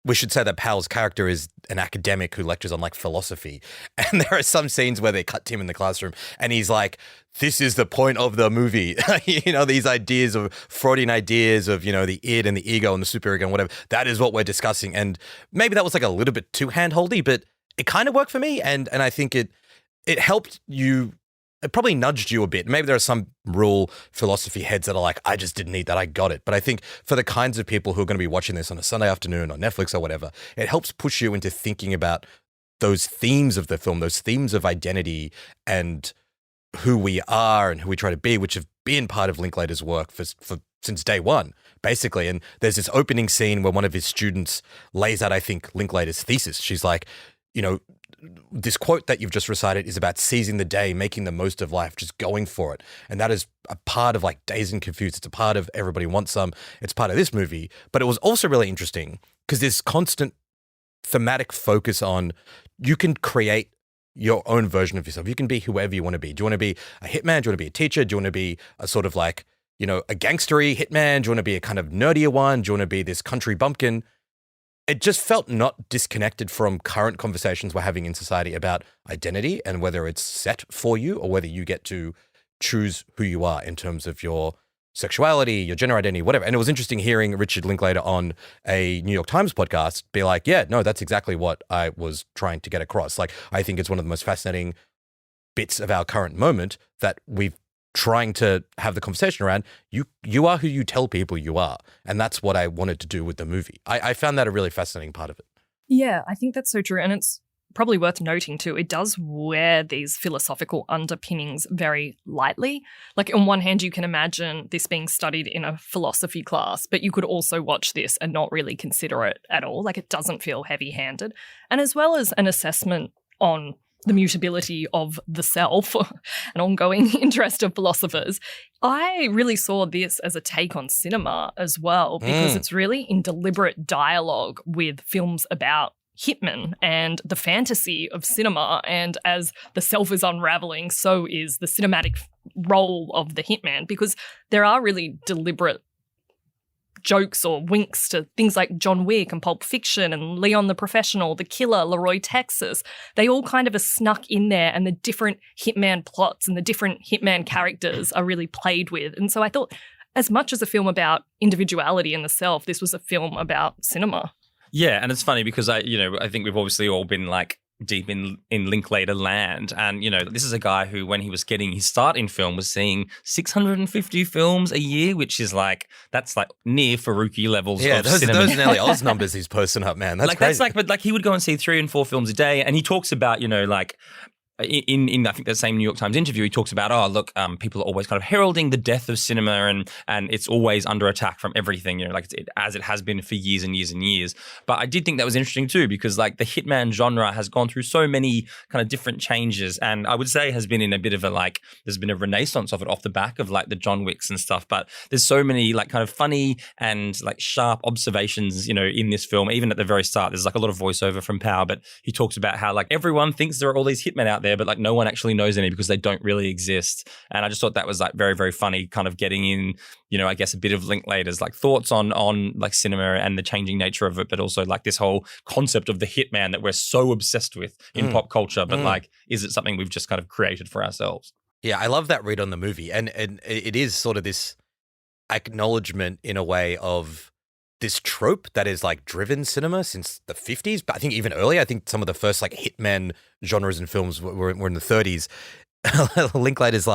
we should say that Powell's character is an academic who lectures on like philosophy. And there are some scenes where they cut to him in the classroom and he's like, this is the point of the movie. These ideas of Freudian ideas of, the id and the ego and the superego and whatever. That is what we're discussing. And maybe that was like a little bit too handholdy, but it kind of worked for me. And I think it helped you. It probably nudged you a bit. Maybe there are some rule philosophy heads that are like, I just didn't need that. I got it. But I think for the kinds of people who are going to be watching this on a Sunday afternoon on Netflix or whatever, it helps push you into thinking about those themes of the film, those themes of identity and who we are and who we try to be, which have been part of Linklater's work for since day one, basically. And there's this opening scene where one of his students lays out, I think, Linklater's thesis. She's like, this quote that you've just recited is about seizing the day, making the most of life, just going for it. And that is a part of like Dazed and Confused. It's a part of Everybody Wants Some. It's part of this movie. But it was also really interesting because there's constant thematic focus on you can create your own version of yourself. You can be whoever you want to be. Do you want to be a hitman? Do you want to be a teacher? Do you want to be a sort of like, a gangstery hitman? Do you want to be a kind of nerdier one? Do you want to be this country bumpkin? It just felt not disconnected from current conversations we're having in society about identity and whether it's set for you or whether you get to choose who you are in terms of your sexuality, your gender identity, whatever. And it was interesting hearing Richard Linklater on a New York Times podcast be like, yeah, no, that's exactly what I was trying to get across. Like, I think it's one of the most fascinating bits of our current moment that we've trying to have the conversation around. You are who you tell people you are. And that's what I wanted to do with the movie. I found that a really fascinating part of it. Yeah, I think that's so true. And it's probably worth noting too, it does wear these philosophical underpinnings very lightly. Like on one hand, you can imagine this being studied in a philosophy class, but you could also watch this and not really consider it at all. Like it doesn't feel heavy-handed. And as well as an assessment on the mutability of the self, an ongoing interest of philosophers, I really saw this as a take on cinema as well, because it's really in deliberate dialogue with films about hitmen and the fantasy of cinema. And as the self is unraveling, so is the cinematic role of the hitman, because there are really deliberate jokes or winks to things like John Wick and Pulp Fiction and Leon the Professional, The Killer, Leroy, Texas. They all kind of are snuck in there, and the different hitman plots and the different hitman characters are really played with. And so I thought, as much as a film about individuality and the self, this was a film about cinema. Yeah, and it's funny because I think we've obviously all been like deep in Linklater land, and this is a guy who, when he was getting his start in film, was seeing 650 films a year, which is that's near Faruqi levels of cinema. Those nearly Oz numbers he's posting up, man. That's crazy. But he would go and see 3 and 4 films a day, and he talks about in I think that same New York Times interview, he talks about, people are always kind of heralding the death of cinema, and it's always under attack from everything, as it has been for years and years and years. But I did think that was interesting too, because the hitman genre has gone through so many kind of different changes, and I would say has been in a bit of a there's been a renaissance of it off the back of the John Wicks and stuff. But there's so many kind of funny and sharp observations, in this film. Even at the very start, there's a lot of voiceover from Powell, but he talks about how everyone thinks there are all these hitmen out there, but no one actually knows any because they don't really exist. And I just thought that was very, very funny, kind of getting in, I guess a bit of Linklater's thoughts on cinema and the changing nature of it, but also this whole concept of the hitman that we're so obsessed with in pop culture. But is it something we've just kind of created for ourselves? Yeah, I love that read on the movie. And it is sort of this acknowledgement in a way of this trope that is driven cinema since the 50s, but I think even earlier. I think some of the first hitmen genres in films were in the 30s. Linklater's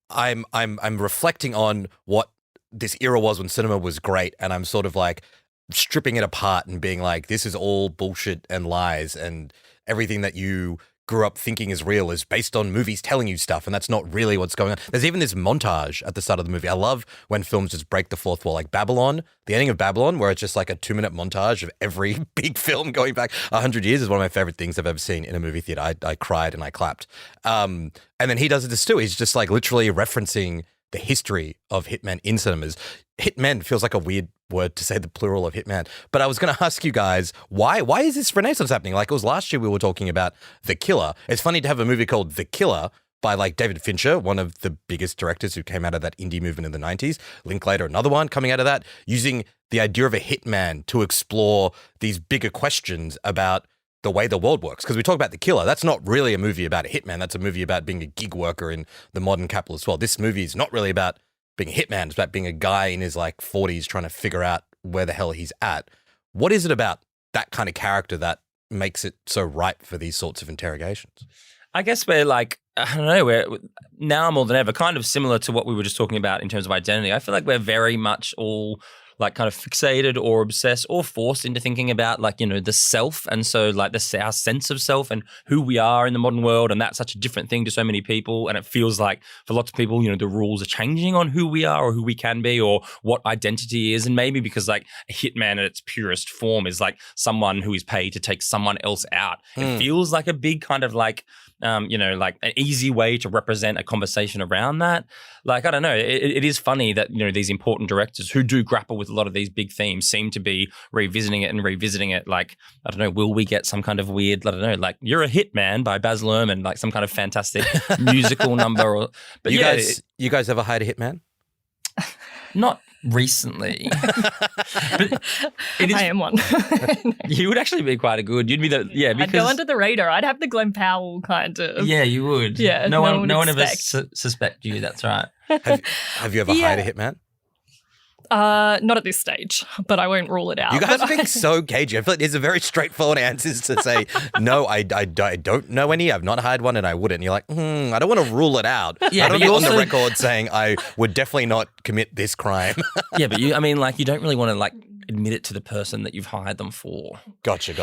I'm reflecting on what this era was when cinema was great, and I'm sort of stripping it apart and being this is all bullshit and lies, and everything that you grew up thinking is real is based on movies telling you stuff, and that's not really what's going on. There's even this montage at the start of the movie. I love when films just break the fourth wall, like Babylon, the ending of Babylon, where it's just a 2-minute montage of every big film going back 100 years is one of my favorite things I've ever seen in a movie theater. I cried and I clapped. And then he does this too. He's just literally referencing the history of hitmen in cinemas. Hitmen feels like a weird word to say the plural of hitman. But I was going to ask you guys, why is this renaissance happening? It was last year we were talking about The Killer. It's funny to have a movie called The Killer by David Fincher, one of the biggest directors who came out of that indie movement in the 90s. Linklater, another one coming out of that, using the idea of a hitman to explore these bigger questions about the way the world works. Because we talk about The Killer, that's not really a movie about a hitman. That's a movie about being a gig worker in the modern capitalist world. This movie is not really about being a hitman. It's about being a guy in his 40s trying to figure out where the hell he's at. What is it about that kind of character that makes it so ripe for these sorts of interrogations? I guess we're I don't know, we're now more than ever kind of similar to what we were just talking about in terms of identity. I feel like we're very much all kind of fixated or obsessed or forced into thinking about the self, and so our sense of self and who we are in the modern world, and that's such a different thing to so many people. And it feels for lots of people, the rules are changing on who we are or who we can be or what identity is. And maybe because a hitman at its purest form is someone who is paid to take someone else out. It feels like a big kind of an easy way to represent a conversation around that. I don't know. It is funny that, these important directors who do grapple with a lot of these big themes seem to be revisiting it. I don't know, will we get some kind of weird, I don't know, You're a Hitman by Baz Luhrmann, some kind of fantastic musical number? But you guys ever hired a hitman? Not recently. But I am one. You would actually be quite a good. You'd be because I'd go under the radar. I'd have the Glen Powell kind of. Yeah, you would. Yeah, no one ever suspect you. That's right. Have you ever hired a hitman? Not at this stage, but I won't rule it out. You guys are being so cagey. I feel like there's a very straightforward answer to say, no, I don't know any. I've not hired one and I wouldn't. And you're I don't want to rule it out. Yeah, I don't go on the record saying I would definitely not commit this crime. Yeah, but you don't really want to admit it to the person that you've hired them for. Gotcha.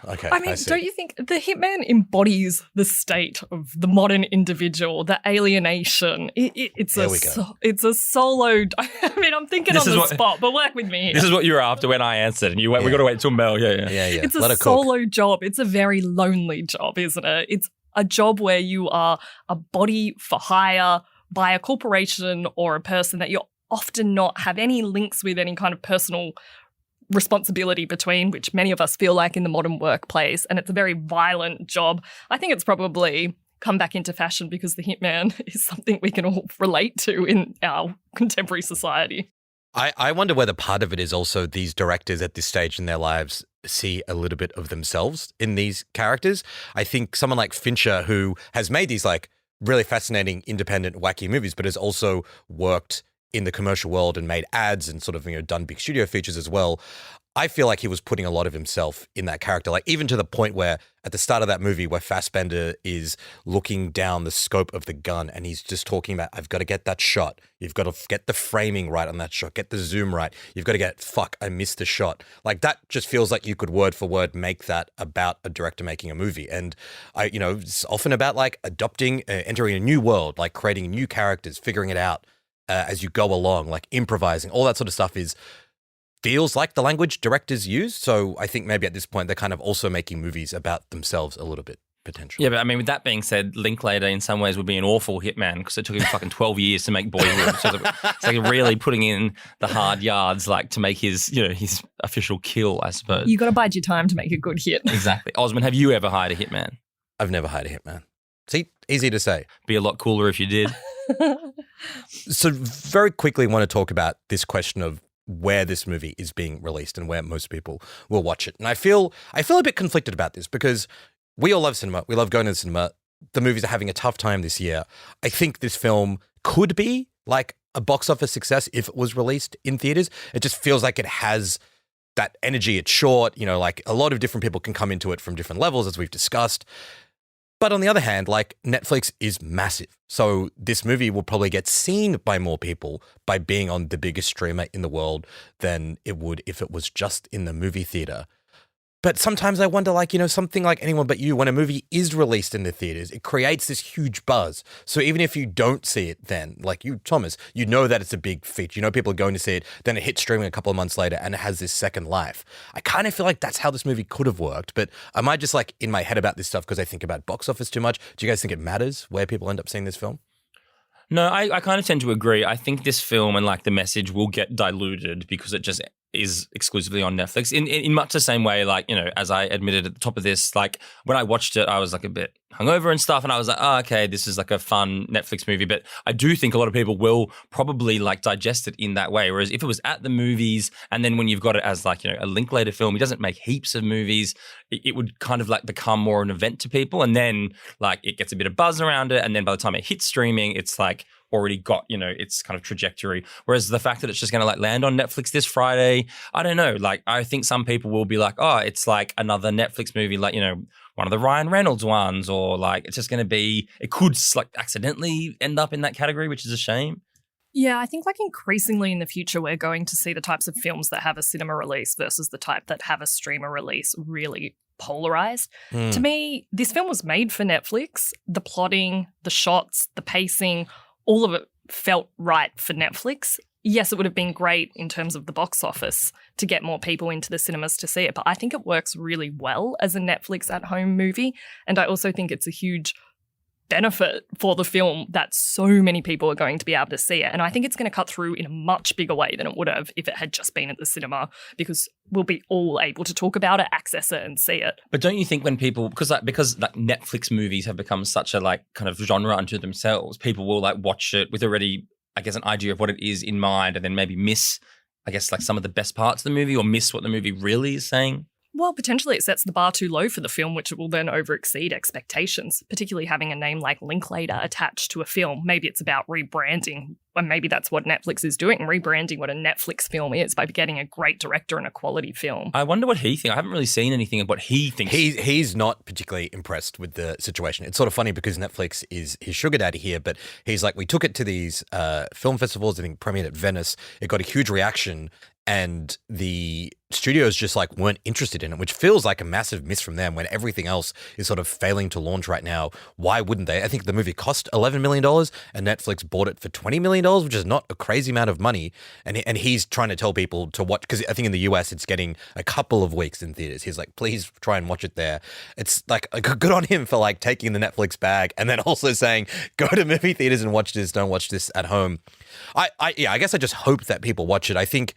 Okay. I mean, don't you think the hitman embodies the state of the modern individual, the alienation? It's a solo. I mean, I'm thinking on the spot, but work with me here. This is what you were after when I answered, and you went. We got to wait till Mel. Yeah. It's a solo job. It's a very lonely job, isn't it? It's a job where you are a body for hire by a corporation or a person that you're often not have any links with, any kind of personal responsibility between, which many of us feel like in the modern workplace. And it's a very violent job. I think it's probably come back into fashion because the hitman is something we can all relate to in our contemporary society. I wonder whether part of it is also these directors at this stage in their lives see a little bit of themselves in these characters. I think someone like Fincher, who has made these like really fascinating, independent, wacky movies, but has also worked in the commercial world and made ads and sort of, done big studio features as well. I feel like he was putting a lot of himself in that character, like even to the point where at the start of that movie where Fassbender is looking down the scope of the gun and he's just talking about, I've got to get that shot. You've got to get the framing right on that shot, get the zoom right. You've got to get, I missed the shot. Like that just feels like you could word for word make that about a director making a movie. And it's often about like adopting, entering a new world, like creating new characters, figuring it out as you go along, like improvising, all that sort of stuff feels like the language directors use. So I think maybe at this point, they're kind of also making movies about themselves a little bit, potentially. Yeah, but I mean, with that being said, Linklater in some ways would be an awful hitman because it took him fucking 12 years to make Boyhood. So it's like really putting in the hard yards, like to make his official kill, I suppose. You got to bide your time to make a good hit. Exactly. Osman, have you ever hired a hitman? I've never hired a hitman. See, easy to say. Be a lot cooler if you did. So very quickly want to talk about this question of where this movie is being released and where most people will watch it. And I feel a bit conflicted about this because we all love cinema. We love going to the cinema. The movies are having a tough time this year. I think this film could be like a box office success if it was released in theaters. It just feels like it has that energy. It's short, like a lot of different people can come into it from different levels, as we've discussed. But on the other hand, like Netflix is massive. So this movie will probably get seen by more people by being on the biggest streamer in the world than it would if it was just in the movie theater. But sometimes I wonder, like, something like Anyone But You, when a movie is released in the theaters, it creates this huge buzz. So even if you don't see it then, like you, Thomas, you know that it's a big feature. People are going to see it. Then it hits streaming a couple of months later and it has this second life. I kind of feel like that's how this movie could have worked. But am I just like in my head about this stuff because I think about box office too much? Do you guys think it matters where people end up seeing this film? No, I kind of tend to agree. I think this film and like the message will get diluted because it just is exclusively on Netflix in much the same way, like, as I admitted at the top of this, like when I watched it, I was like a bit hungover and stuff. And I was like, oh, okay, this is like a fun Netflix movie. But I do think a lot of people will probably like digest it in that way. Whereas if it was at the movies and then when you've got it as like, a Linklater film, he doesn't make heaps of movies. It would kind of like become more an event to people. And then like it gets a bit of buzz around it. And then by the time it hits streaming, it's like already got, its kind of trajectory. Whereas the fact that it's just going to like land on Netflix this Friday, I don't know. Like, I think some people will be like, oh, it's like another Netflix movie, like, one of the Ryan Reynolds ones, or like, it's just going to be, it could like accidentally end up in that category, which is a shame. Yeah, I think like increasingly in the future, we're going to see the types of films that have a cinema release versus the type that have a streamer release really polarized. To me, this film was made for Netflix. The plotting, the shots, the pacing, all of it felt right for Netflix. Yes, it would have been great in terms of the box office to get more people into the cinemas to see it, but I think it works really well as a Netflix at-home movie. And I also think it's a huge benefit for the film that so many people are going to be able to see it. And I think it's going to cut through in a much bigger way than it would have if it had just been at the cinema, because we'll be all able to talk about it, access it, and see it. But don't you think when people, because Netflix movies have become such a like kind of genre unto themselves, people will like watch it with already, I guess, an idea of what it is in mind and then maybe miss, I guess, like some of the best parts of the movie or miss what the movie really is saying? Well, potentially it sets the bar too low for the film, which it will then over-exceed expectations, particularly having a name like Linklater attached to a film. Maybe it's about rebranding, and maybe that's what Netflix is doing, rebranding what a Netflix film is by getting a great director and a quality film. I wonder what he thinks. I haven't really seen anything of what he thinks. He's not particularly impressed with the situation. It's sort of funny because Netflix is his sugar daddy here, but he's like, we took it to these film festivals, I think premiered at Venice. It got a huge reaction. and the studios just like weren't interested in it, which feels like a massive miss from them when everything else is sort of failing to launch right now. Why wouldn't they? I think the movie cost $11 million and Netflix bought it for $20 million, which is not a crazy amount of money. And he's trying to tell people to watch, because I think in the US it's getting a couple of weeks in theaters. He's like, please try and watch it there. It's like good on him for like taking the Netflix bag and then also saying, go to movie theaters and watch this, don't watch this at home. I guess I just hope that people watch it. I think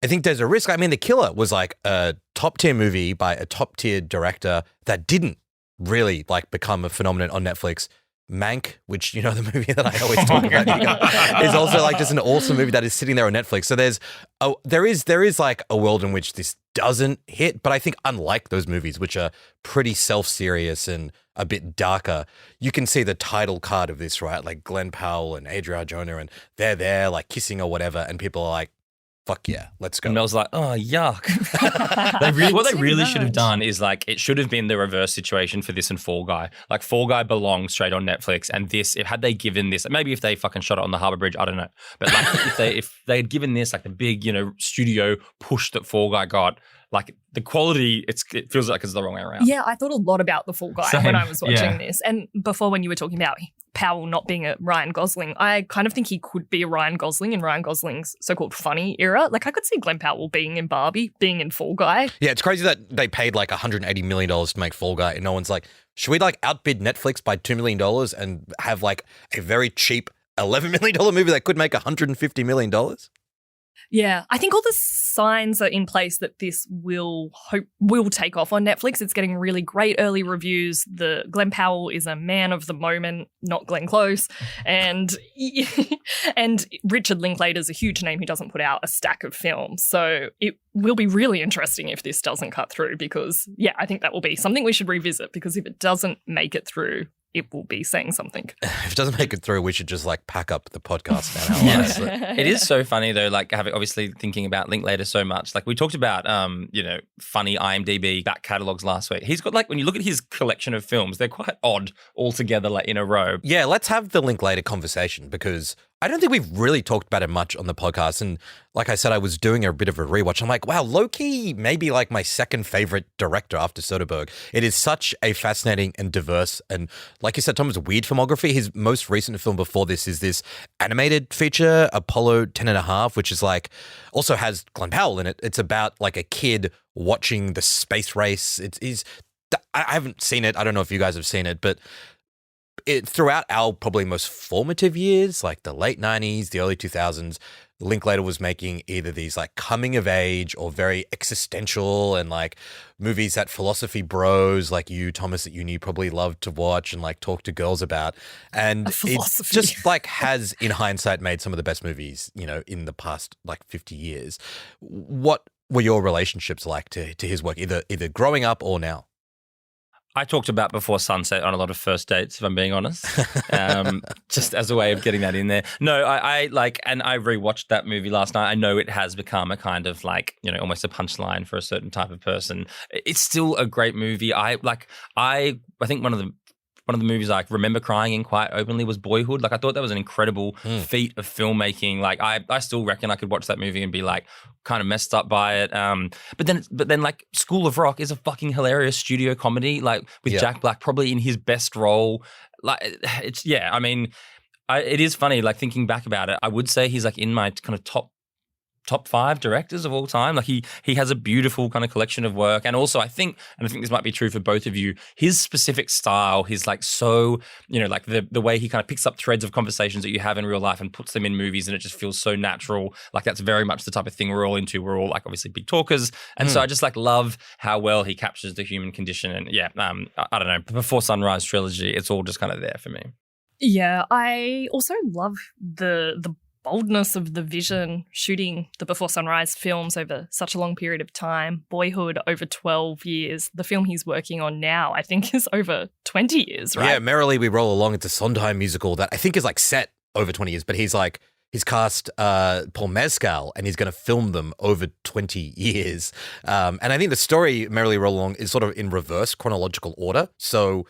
there's a risk. I mean, The Killer was like a top tier movie by a top tier director that didn't really like become a phenomenon on Netflix. Mank, which, you know, the movie that I always talk about, is also like just an awesome movie that is sitting there on Netflix. So there is like a world in which this doesn't hit, but I think unlike those movies, which are pretty self-serious and a bit darker, you can see the title card of this, right? Like Glen Powell and Adria Arjona, and they're there like kissing or whatever, and people are like, fuck yeah, let's go. And Mel's like, oh, yuck. What they really should have done is like, it should have been the reverse situation for this and Fall Guy. Like Fall Guy belongs straight on Netflix, and this, had they given this, maybe if they fucking shot it on the Harbour Bridge, I don't know. But like if they had given this like the big, you know, studio push that Fall Guy got, like the quality, it feels like it's the wrong way around. Yeah, I thought a lot about the Fall Guy when I was watching this. And before, when you were talking about Powell not being a Ryan Gosling, I kind of think he could be a Ryan Gosling in Ryan Gosling's so-called funny era. Like I could see Glen Powell being in Barbie, being in Fall Guy. Yeah, it's crazy that they paid like $180 million to make Fall Guy, and no one's like, should we like outbid Netflix by $2 million and have like a very cheap $11 million movie that could make $150 million? Yeah, I think all the signs are in place that this will take off on Netflix. It's getting really great early reviews. The Glen Powell is a man of the moment, not Glenn Close, and Richard Linklater is a huge name who doesn't put out a stack of films. So it will be really interesting if this doesn't cut through, because I think that will be something we should revisit, because if it doesn't make it through, it will be saying something. If it doesn't make it through, we should just like pack up the podcast now. Honestly. It is so funny though, like obviously thinking about Linklater so much. Like we talked about, funny IMDb back catalogs last week. He's got like, when you look at his collection of films, they're quite odd all together, like in a row. Yeah, let's have the Linklater conversation, because I don't think we've really talked about it much on the podcast. And like I said, I was doing a bit of a rewatch. I'm like, wow, low-key, maybe like my second favorite director after Soderbergh. It is such a fascinating and diverse, and like you said, Thomas, weird filmography. His most recent film before this is this animated feature, Apollo 10.5, which is like, also has Glen Powell in it. It's about like a kid watching the space race. I haven't seen it. I don't know if you guys have seen it, but throughout our probably most formative years, like the late 90s, the early 2000s, Linklater was making either these like coming of age or very existential and like movies that philosophy bros like you, Thomas, at uni probably loved to watch and like talk to girls about. And it just like has, in hindsight, made some of the best movies, you know, in the past like 50 years. What were your relationships like to his work, either growing up or now? I talked about Before Sunset on a lot of first dates, if I'm being honest, just as a way of getting that in there. No, I rewatched that movie last night. I know it has become a kind of like, you know, almost a punchline for a certain type of person. It's still a great movie. I think one of the movies I remember crying in quite openly was Boyhood. Like I thought that was an incredible feat of filmmaking. Like I still reckon I could watch that movie and be like kind of messed up by it. But then like School of Rock is a fucking hilarious studio comedy, like with Jack Black probably in his best role. Like it is funny. Like thinking back about it, I would say he's like in my kind of top 5 directors of all time. Like he has a beautiful kind of collection of work. And also I think this might be true for both of you, his specific style, his like so, you know, like the way he kind of picks up threads of conversations that you have in real life and puts them in movies, and it just feels so natural. Like that's very much the type of thing we're all into. We're all like obviously big talkers. And so I just like love how well he captures the human condition. And I don't know, Before Sunrise trilogy, it's all just kind of there for me. Yeah, I also love the boldness of the vision, shooting the Before Sunrise films over such a long period of time. Boyhood over 12 years. The film he's working on now, I think, is over 20 years, right? Yeah, Merrily We Roll Along. It's a Sondheim musical that I think is like set over 20 years, but he's cast Paul Mescal, and he's going to film them over 20 years. And I think the story, Merrily Roll Along, is sort of in reverse chronological order. So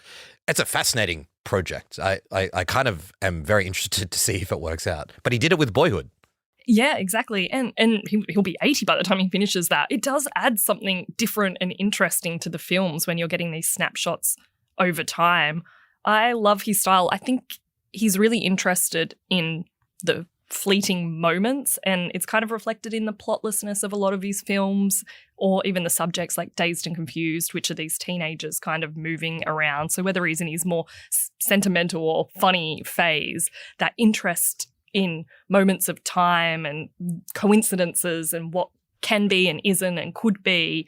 it's a fascinating project. I kind of am very interested to see if it works out. But he did it with Boyhood. Yeah, exactly. And he'll be 80 by the time he finishes that. It does add something different and interesting to the films when you're getting these snapshots over time. I love his style. I think he's really interested in the fleeting moments, and it's kind of reflected in the plotlessness of a lot of his films, or even the subjects like Dazed and Confused, which are these teenagers kind of moving around. So whether he's in his more sentimental or funny phase, that interest in moments of time and coincidences and what can be and isn't and could be,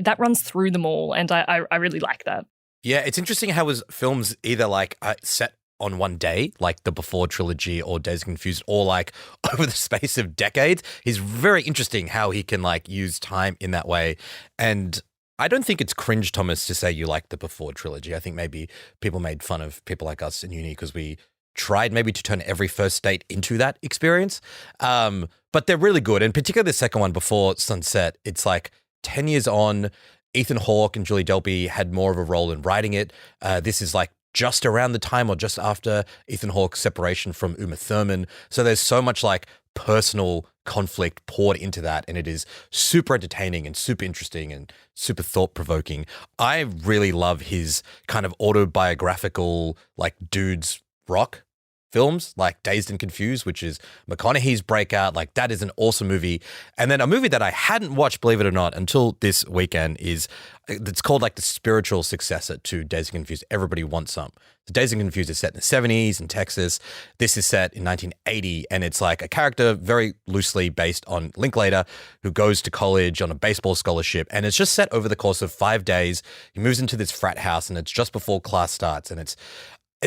that runs through them all, and I really like that. Yeah, it's interesting how his films either like set on one day, like the Before trilogy or Dazed and Confused, or like over the space of decades. He's very interesting how he can like use time in that way. And I don't think it's cringe, Thomas, to say you like the Before trilogy. I think maybe people made fun of people like us in uni because we tried maybe to turn every first date into that experience. But they're really good. And particularly the second one, Before Sunset, it's like 10 years on. Ethan Hawke and Julie Delpy had more of a role in writing it. This is like just around the time or just after Ethan Hawke's separation from Uma Thurman. So there's so much like personal conflict poured into that, and it is super entertaining and super interesting and super thought-provoking. I really love his kind of autobiographical like dudes rock films like Dazed and Confused, which is McConaughey's breakout. Like that is an awesome movie. And then a movie that I hadn't watched, believe it or not, until this weekend it's called like the spiritual successor to Dazed and Confused, Everybody Wants Some. So Dazed and Confused is set in the 70s in Texas. This is set in 1980, and it's like a character very loosely based on Linklater, who goes to college on a baseball scholarship, and it's just set over the course of 5 days. He moves into this frat house, and it's just before class starts, and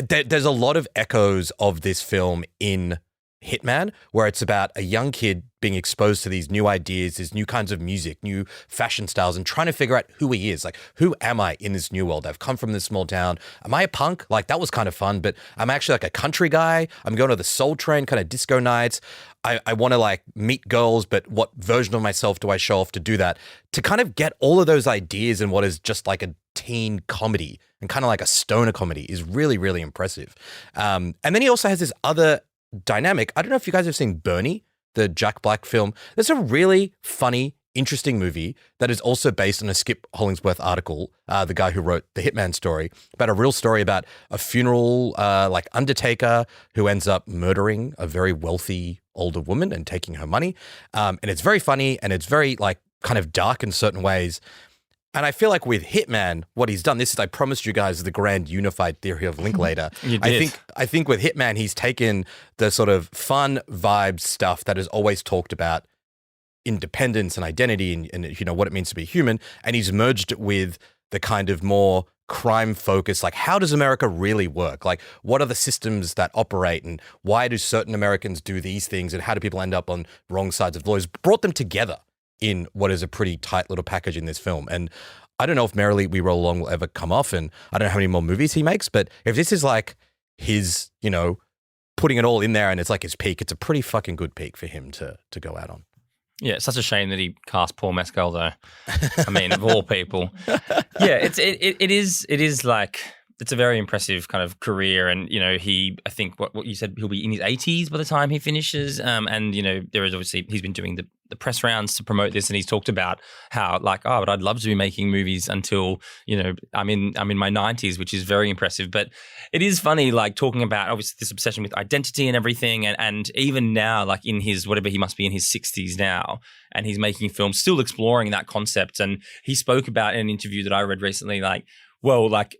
there's a lot of echoes of this film in Hitman, where it's about a young kid being exposed to these new ideas, these new kinds of music, new fashion styles, and trying to figure out who he is. Like, who am I in this new world? I've come from this small town. Am I a punk? Like, that was kind of fun, but I'm actually like a country guy. I'm going to the Soul Train kind of disco nights. I want to like meet girls, but what version of myself do I show off to do that? To kind of get all of those ideas in what is just like a teen comedy and kind of like a stoner comedy is really, really impressive. And then he also has this other dynamic. I don't know if you guys have seen Bernie, the Jack Black film. There's a really funny, interesting movie that is also based on a Skip Hollingsworth article, the guy who wrote the Hitman story, about a real story about a funeral like undertaker who ends up murdering a very wealthy older woman and taking her money. And it's very funny, and it's very like kind of dark in certain ways. And I feel like with Hitman, what he's done, this is, I promised you guys, the grand unified theory of Linklater. You did. I think with Hitman, he's taken the sort of fun vibe stuff that is always talked about, independence and identity and you know what it means to be human, and he's merged it with the kind of more crime focus, like how does America really work? Like what are the systems that operate, and why do certain Americans do these things, and how do people end up on wrong sides of laws? Brought them together in what is a pretty tight little package in this film. And I don't know if Merrily We Roll Along will ever come off, and I don't know how many more movies he makes, but if this is like his, you know, putting it all in there and it's like his peak, it's a pretty fucking good peak for him to go out on. Yeah, it's such a shame that he cast Paul Mescal, though. I mean, of all people. Yeah, it is like, it's a very impressive kind of career, and you know, I think what you said, he'll be in his 80s by the time he finishes, and you know, there is obviously, he's been doing the press rounds to promote this, and he's talked about how like, oh, but I'd love to be making movies until, you know, I'm in my 90s, which is very impressive. But it is funny, like talking about obviously this obsession with identity and everything, and even now, like in his whatever, he must be in his 60s now, and he's making films, still exploring that concept. And he spoke about in an interview that I read recently, like, well, like,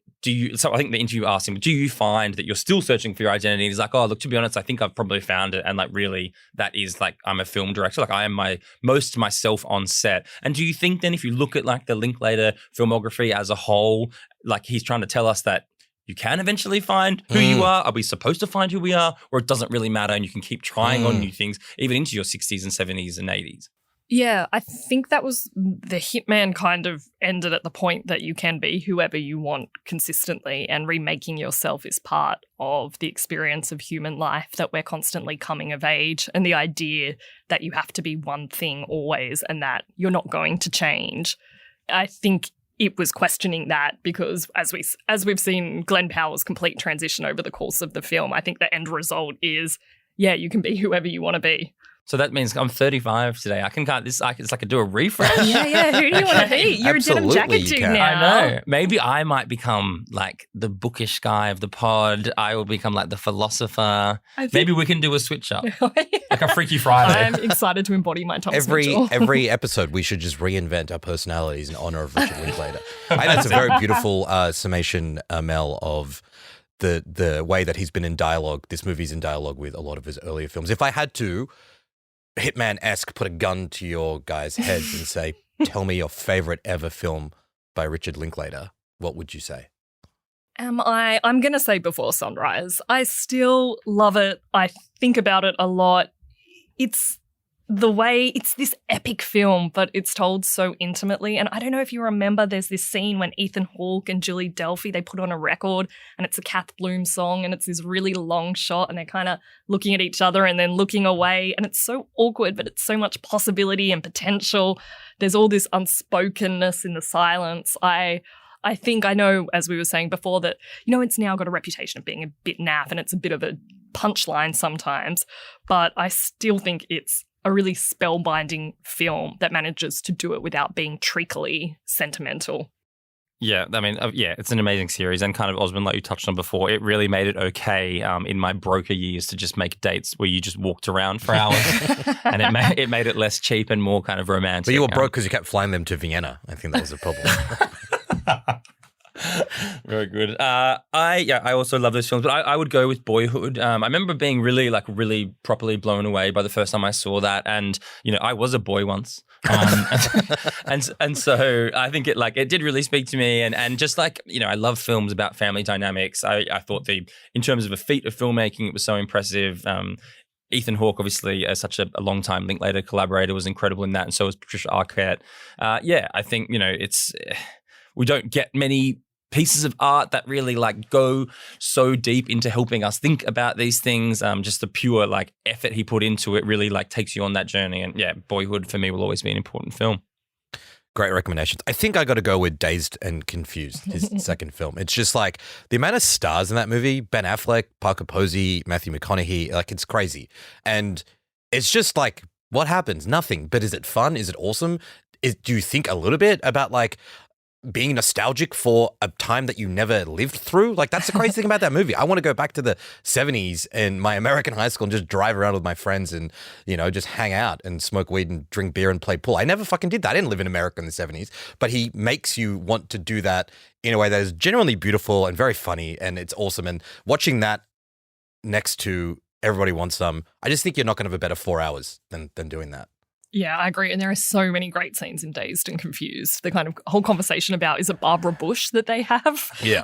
so I think the interview asked him, do you find that you're still searching for your identity? And he's like, oh, look, to be honest, I think I've probably found it. And like, really, that is like, I'm a film director. Like I am most myself on set. And do you think then if you look at like the Linklater filmography as a whole, like he's trying to tell us that you can eventually find who you are we supposed to find who we are? Or it doesn't really matter and you can keep trying on new things, even into your 60s and 70s and 80s? Yeah, I think that was the Hitman kind of ended at the point that you can be whoever you want consistently, and remaking yourself is part of the experience of human life, that we're constantly coming of age, and the idea that you have to be one thing always and that you're not going to change. I think it was questioning that because as we've seen Glen Powell's complete transition over the course of the film, I think the end result is, yeah, you can be whoever you want to be. So that means I'm 35 today. It's like I could do a refresh. Yeah. Who do you want to be? You're a denim Absolutely jacket you dude can. now. I know. Maybe I might become like the bookish guy of the pod. I will become like the philosopher. Maybe we can do a switch up. Like a Freaky Friday. I'm excited to embody my Thomas Mitchell. Every episode, we should just reinvent our personalities in honor of Richard Linklater. I think that's a very beautiful summation, Mel, of the way that he's been in dialogue. This movie's in dialogue with a lot of his earlier films. If I had to, Hitman-esque, put a gun to your guys' heads and say, tell me your favorite ever film by Richard Linklater, what would you say? I'm going to say Before Sunrise. I still love it. I think about it a lot. It's this epic film, but it's told so intimately. And I don't know if you remember, there's this scene when Ethan Hawke and Julie Delpy, they put on a record and it's a Kath Bloom song and it's this really long shot and they're kind of looking at each other and then looking away. And it's so awkward, but it's so much possibility and potential. There's all this unspokenness in the silence. I think I know, as we were saying before, that, it's now got a reputation of being a bit naff and it's a bit of a punchline sometimes, but I still think it's a really spellbinding film that manages to do it without being treacly sentimental. Yeah, I mean, it's an amazing series. And kind of, Osman, like you touched on before, it really made it okay in my broker years to just make dates where you just walked around for hours. And it made it less cheap and more kind of romantic. But you were broke because you kept flying them to Vienna. I think that was the problem. Very good. I also love those films, but I would go with Boyhood. I remember being really properly blown away by the first time I saw that, and I was a boy once, and so I think it did really speak to me, and just I love films about family dynamics. I thought in terms of a feat of filmmaking, it was so impressive. Ethan Hawke, obviously, as such a long-time Linklater collaborator, was incredible in that, and so was Patricia Arquette. I think we don't get many pieces of art that really go so deep into helping us think about these things. Just the pure effort he put into it really takes you on that journey. And Boyhood for me will always be an important film. Great recommendations. I think I got to go with Dazed and Confused, his second film. It's just the amount of stars in that movie: Ben Affleck, Parker Posey, Matthew McConaughey. It's crazy, and it's just what happens? Nothing. But is it fun? Is it awesome? Do you think a little bit about being nostalgic for a time that you never lived through? That's the crazy thing about that movie. I want to go back to the 70s in my American high school and just drive around with my friends and, just hang out and smoke weed and drink beer and play pool. I never fucking did that. I didn't live in America in the 70s, but he makes you want to do that in a way that is genuinely beautiful and very funny, and it's awesome. And watching that next to Everybody Wants Some, I just think you're not going to have a better 4 hours than doing that. Yeah, I agree. And there are so many great scenes in Dazed and Confused. The kind of whole conversation about, is it Barbara Bush that they have? Yeah.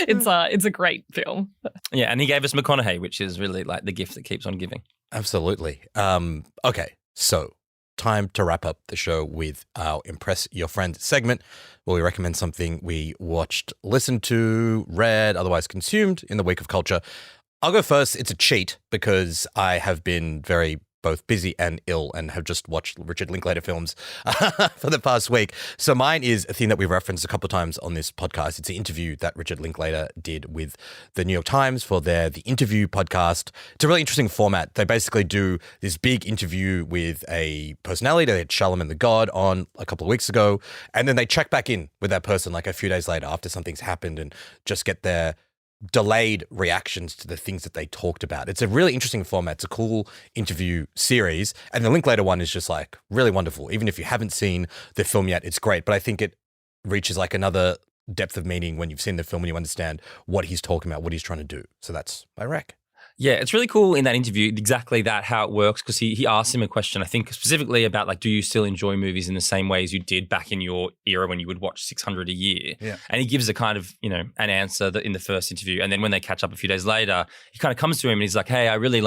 It's a great film. Yeah, and he gave us McConaughey, which is really the gift that keeps on giving. Absolutely. Okay, so time to wrap up the show with our Impress Your Friend segment, where we recommend something we watched, listened to, read, otherwise consumed in the week of culture. I'll go first. It's a cheat because I have been very both busy and ill and have just watched Richard Linklater films for the past week. So mine is a thing that we've referenced a couple of times on this podcast. It's an interview that Richard Linklater did with the New York Times for The Interview podcast. It's a really interesting format. They basically do this big interview with a personality. They had Charlemagne the God on a couple of weeks ago, and then they check back in with that person a few days later after something's happened and just get their delayed reactions to the things that they talked about. It's a really interesting format. It's a cool interview series. And the Linklater one is just really wonderful. Even if you haven't seen the film yet, it's great. But I think it reaches another depth of meaning when you've seen the film and you understand what he's talking about, what he's trying to do. So that's my rec. Yeah, it's really cool in that interview, exactly that, how it works, because he asked him a question, I think specifically about do you still enjoy movies in the same way as you did back in your era when you would watch 600 a year? Yeah. And he gives a kind of, an answer that in the first interview. And then when they catch up a few days later, he kind of comes to him and he's like, hey, I really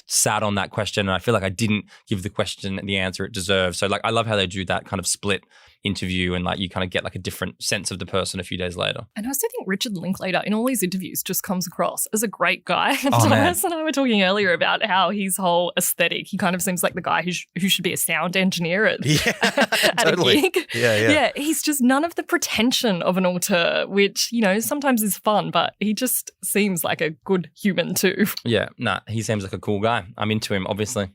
sat on that question and I feel like I didn't give the question the answer it deserved. So I love how they do that kind of split interview, and like you kind of get like a different sense of the person a few days later. And I also think Richard Linklater in all these interviews just comes across as a great guy. Oh, Thomas and I were talking earlier about how his whole aesthetic, he kind of seems like the guy who should be a sound engineer at, at totally. a gig. Yeah. He's just none of the pretension of an auteur, which, you know, sometimes is fun, but he just seems like a good human too. Yeah, he seems like a cool guy. I'm into him, obviously.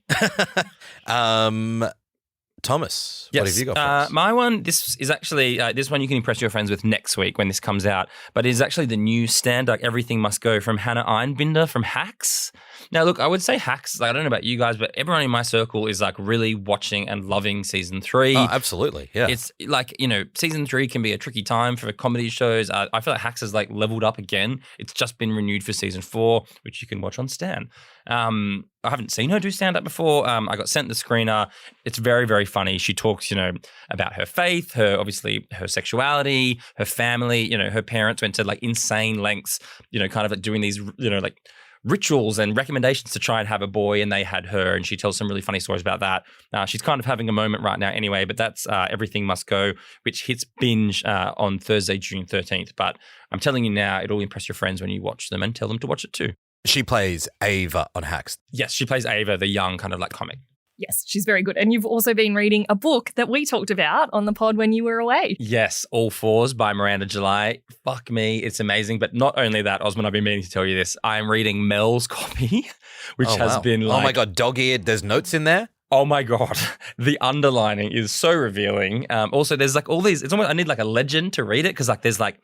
Thomas, Yes. what have you got for us? My one, this is actually, this one you can impress your friends with next week when this comes out, but it is actually the new stand-up Everything Must Go from Hannah Einbinder from Hacks. Now, look, I would say Hacks, like, I don't know about you guys, but everyone in my circle is like really watching and loving season 3. Oh, absolutely. Yeah. It's like, you know, season 3 can be a tricky time for comedy shows. I feel like Hacks has like leveled up again. It's just been renewed for season 4, which you can watch on Stan. I haven't seen her do stand-up before. I got sent the screener. It's very, very funny. She talks, you know, about her faith, obviously her sexuality, her family. You know, her parents went to like insane lengths, you know, kind of like doing these, you know, like rituals and recommendations to try and have a boy, and they had her, and she tells some really funny stories about that. She's kind of having a moment right now anyway, but that's Everything Must Go, which hits binge on Thursday, June 13th. But I'm telling you now, it'll impress your friends when you watch them, and tell them to watch it too. She plays Ava on Hacks. Yes, she plays Ava, the young kind of like comic. Yes, she's very good. And you've also been reading a book that we talked about on the pod when you were away. Yes, All Fours by Miranda July. Fuck me, it's amazing. But not only that, Osman, I've been meaning to tell you this. I am reading Mel's copy, which has been like... Oh my God, dog-eared. There's notes in there? Oh my God, the underlining is so revealing. Also, there's like all these, it's almost, I need like a legend to read it because like there's like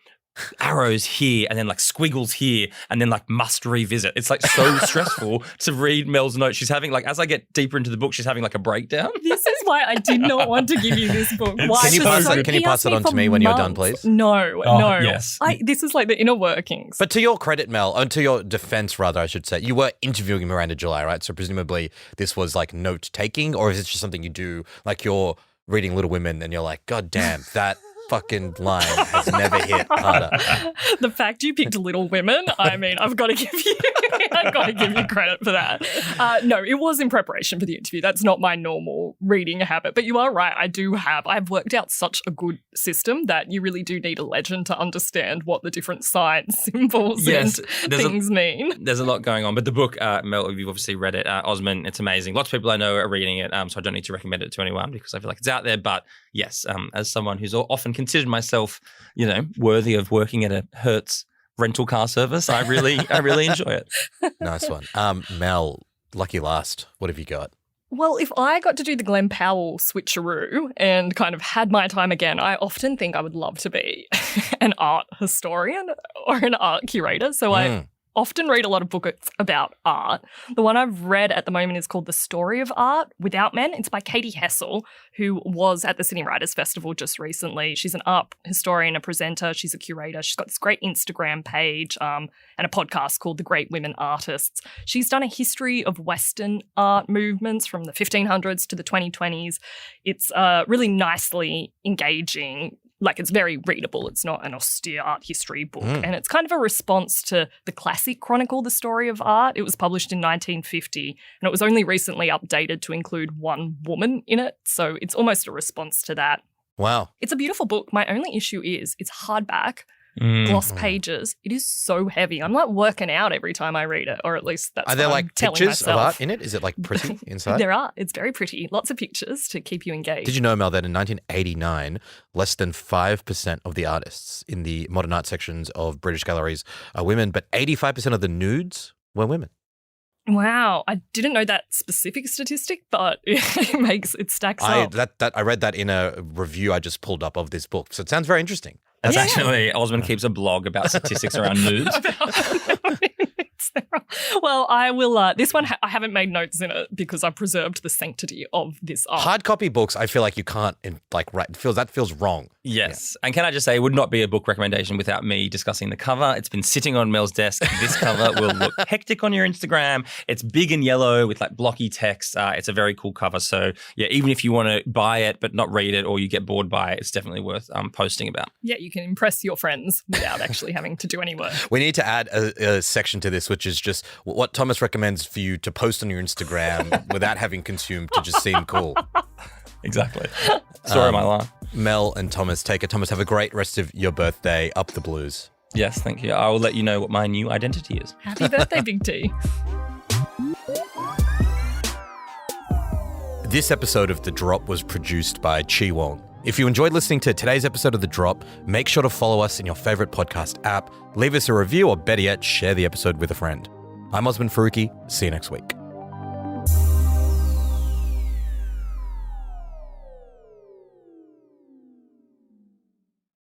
arrows here and then like squiggles here and then like must revisit. It's like so stressful to read Mel's notes. She's having like, as I get deeper into the book, she's having like a breakdown. This is why I did not want to give you this book. Why? Can you pass it on to me when you're done, please? No. Yes. This is like the inner workings. But to your credit, Mel, and to your defense, rather, I should say, you were interviewing Miranda July, right? So presumably this was like note taking, or is it just something you do, like you're reading Little Women and you're like, God damn, that fucking line has never hit harder. The fact you picked Little Women, I mean, I've got to give you credit for that. No, it was in preparation for the interview. That's not my normal reading habit. But you are right. I've worked out such a good system that you really do need a legend to understand what the different sign symbols and things mean. There's a lot going on. But the book, Mel, you've obviously read it. Osman, it's amazing. Lots of people I know are reading it, so I don't need to recommend it to anyone because I feel like it's out there. But yes, as someone who's often considered myself, you know, worthy of working at a Hertz rental car service, I really enjoy it. Nice one. Mel, lucky last. What have you got? Well, if I got to do the Glen Powell switcheroo and kind of had my time again, I often think I would love to be an art historian or an art curator. So I often read a lot of books about art. The one I've read at the moment is called The Story of Art Without Men. It's by Katie Hessel, who was at the Sydney Writers' Festival just recently. She's an art historian, a presenter. She's a curator. She's got this great Instagram page and a podcast called The Great Women Artists. She's done a history of Western art movements from the 1500s to the 2020s. It's really nicely engaging. Like, it's very readable. It's not an austere art history book. And it's kind of a response to the classic chronicle, The Story of Art. It was published in 1950, and it was only recently updated to include one woman in it. So it's almost a response to that. Wow. It's a beautiful book. My only issue is it's hardback. Gloss pages. It is so heavy. I'm like working out every time I read it, or at least that's Are there what like I'm telling pictures myself. of art in it? Is it like pretty inside? There are. It's very pretty. Lots of pictures to keep you engaged. Did you know, Mel, that in 1989, less than 5% of the artists in the modern art sections of British galleries are women, but 85% of the nudes were women? Wow, I didn't know that specific statistic, but it stacks up. I read that in a review I just pulled up of this book, so it sounds very interesting. That's actually, Osman keeps a blog about statistics around nudes. Well, I will. This one, I haven't made notes in it because I preserved the sanctity of this art. Hard copy books, I feel like you can't that feels wrong. Yes. And can I just say, it would not be a book recommendation without me discussing the cover. It's been sitting on Mel's desk. This cover will look hectic on your Instagram. It's big and yellow with like blocky text. It's a very cool cover. So yeah, even if you want to buy it but not read it, or you get bored by it, it's definitely worth posting about. Yeah, you can impress your friends without actually having to do any work. We need to add a section to this, which is just what Thomas recommends for you to post on your Instagram without having consumed to just seem cool. Exactly. Story of my life. Mel and Thomas take it. Thomas, have a great rest of your birthday. Up the blues. Yes, thank you. I will let you know what my new identity is. Happy birthday, Big T. This episode of The Drop was produced by Chi Wong. If you enjoyed listening to today's episode of The Drop, make sure to follow us in your favorite podcast app, leave us a review, or better yet, share the episode with a friend. I'm Osman Faruqi. See you next week.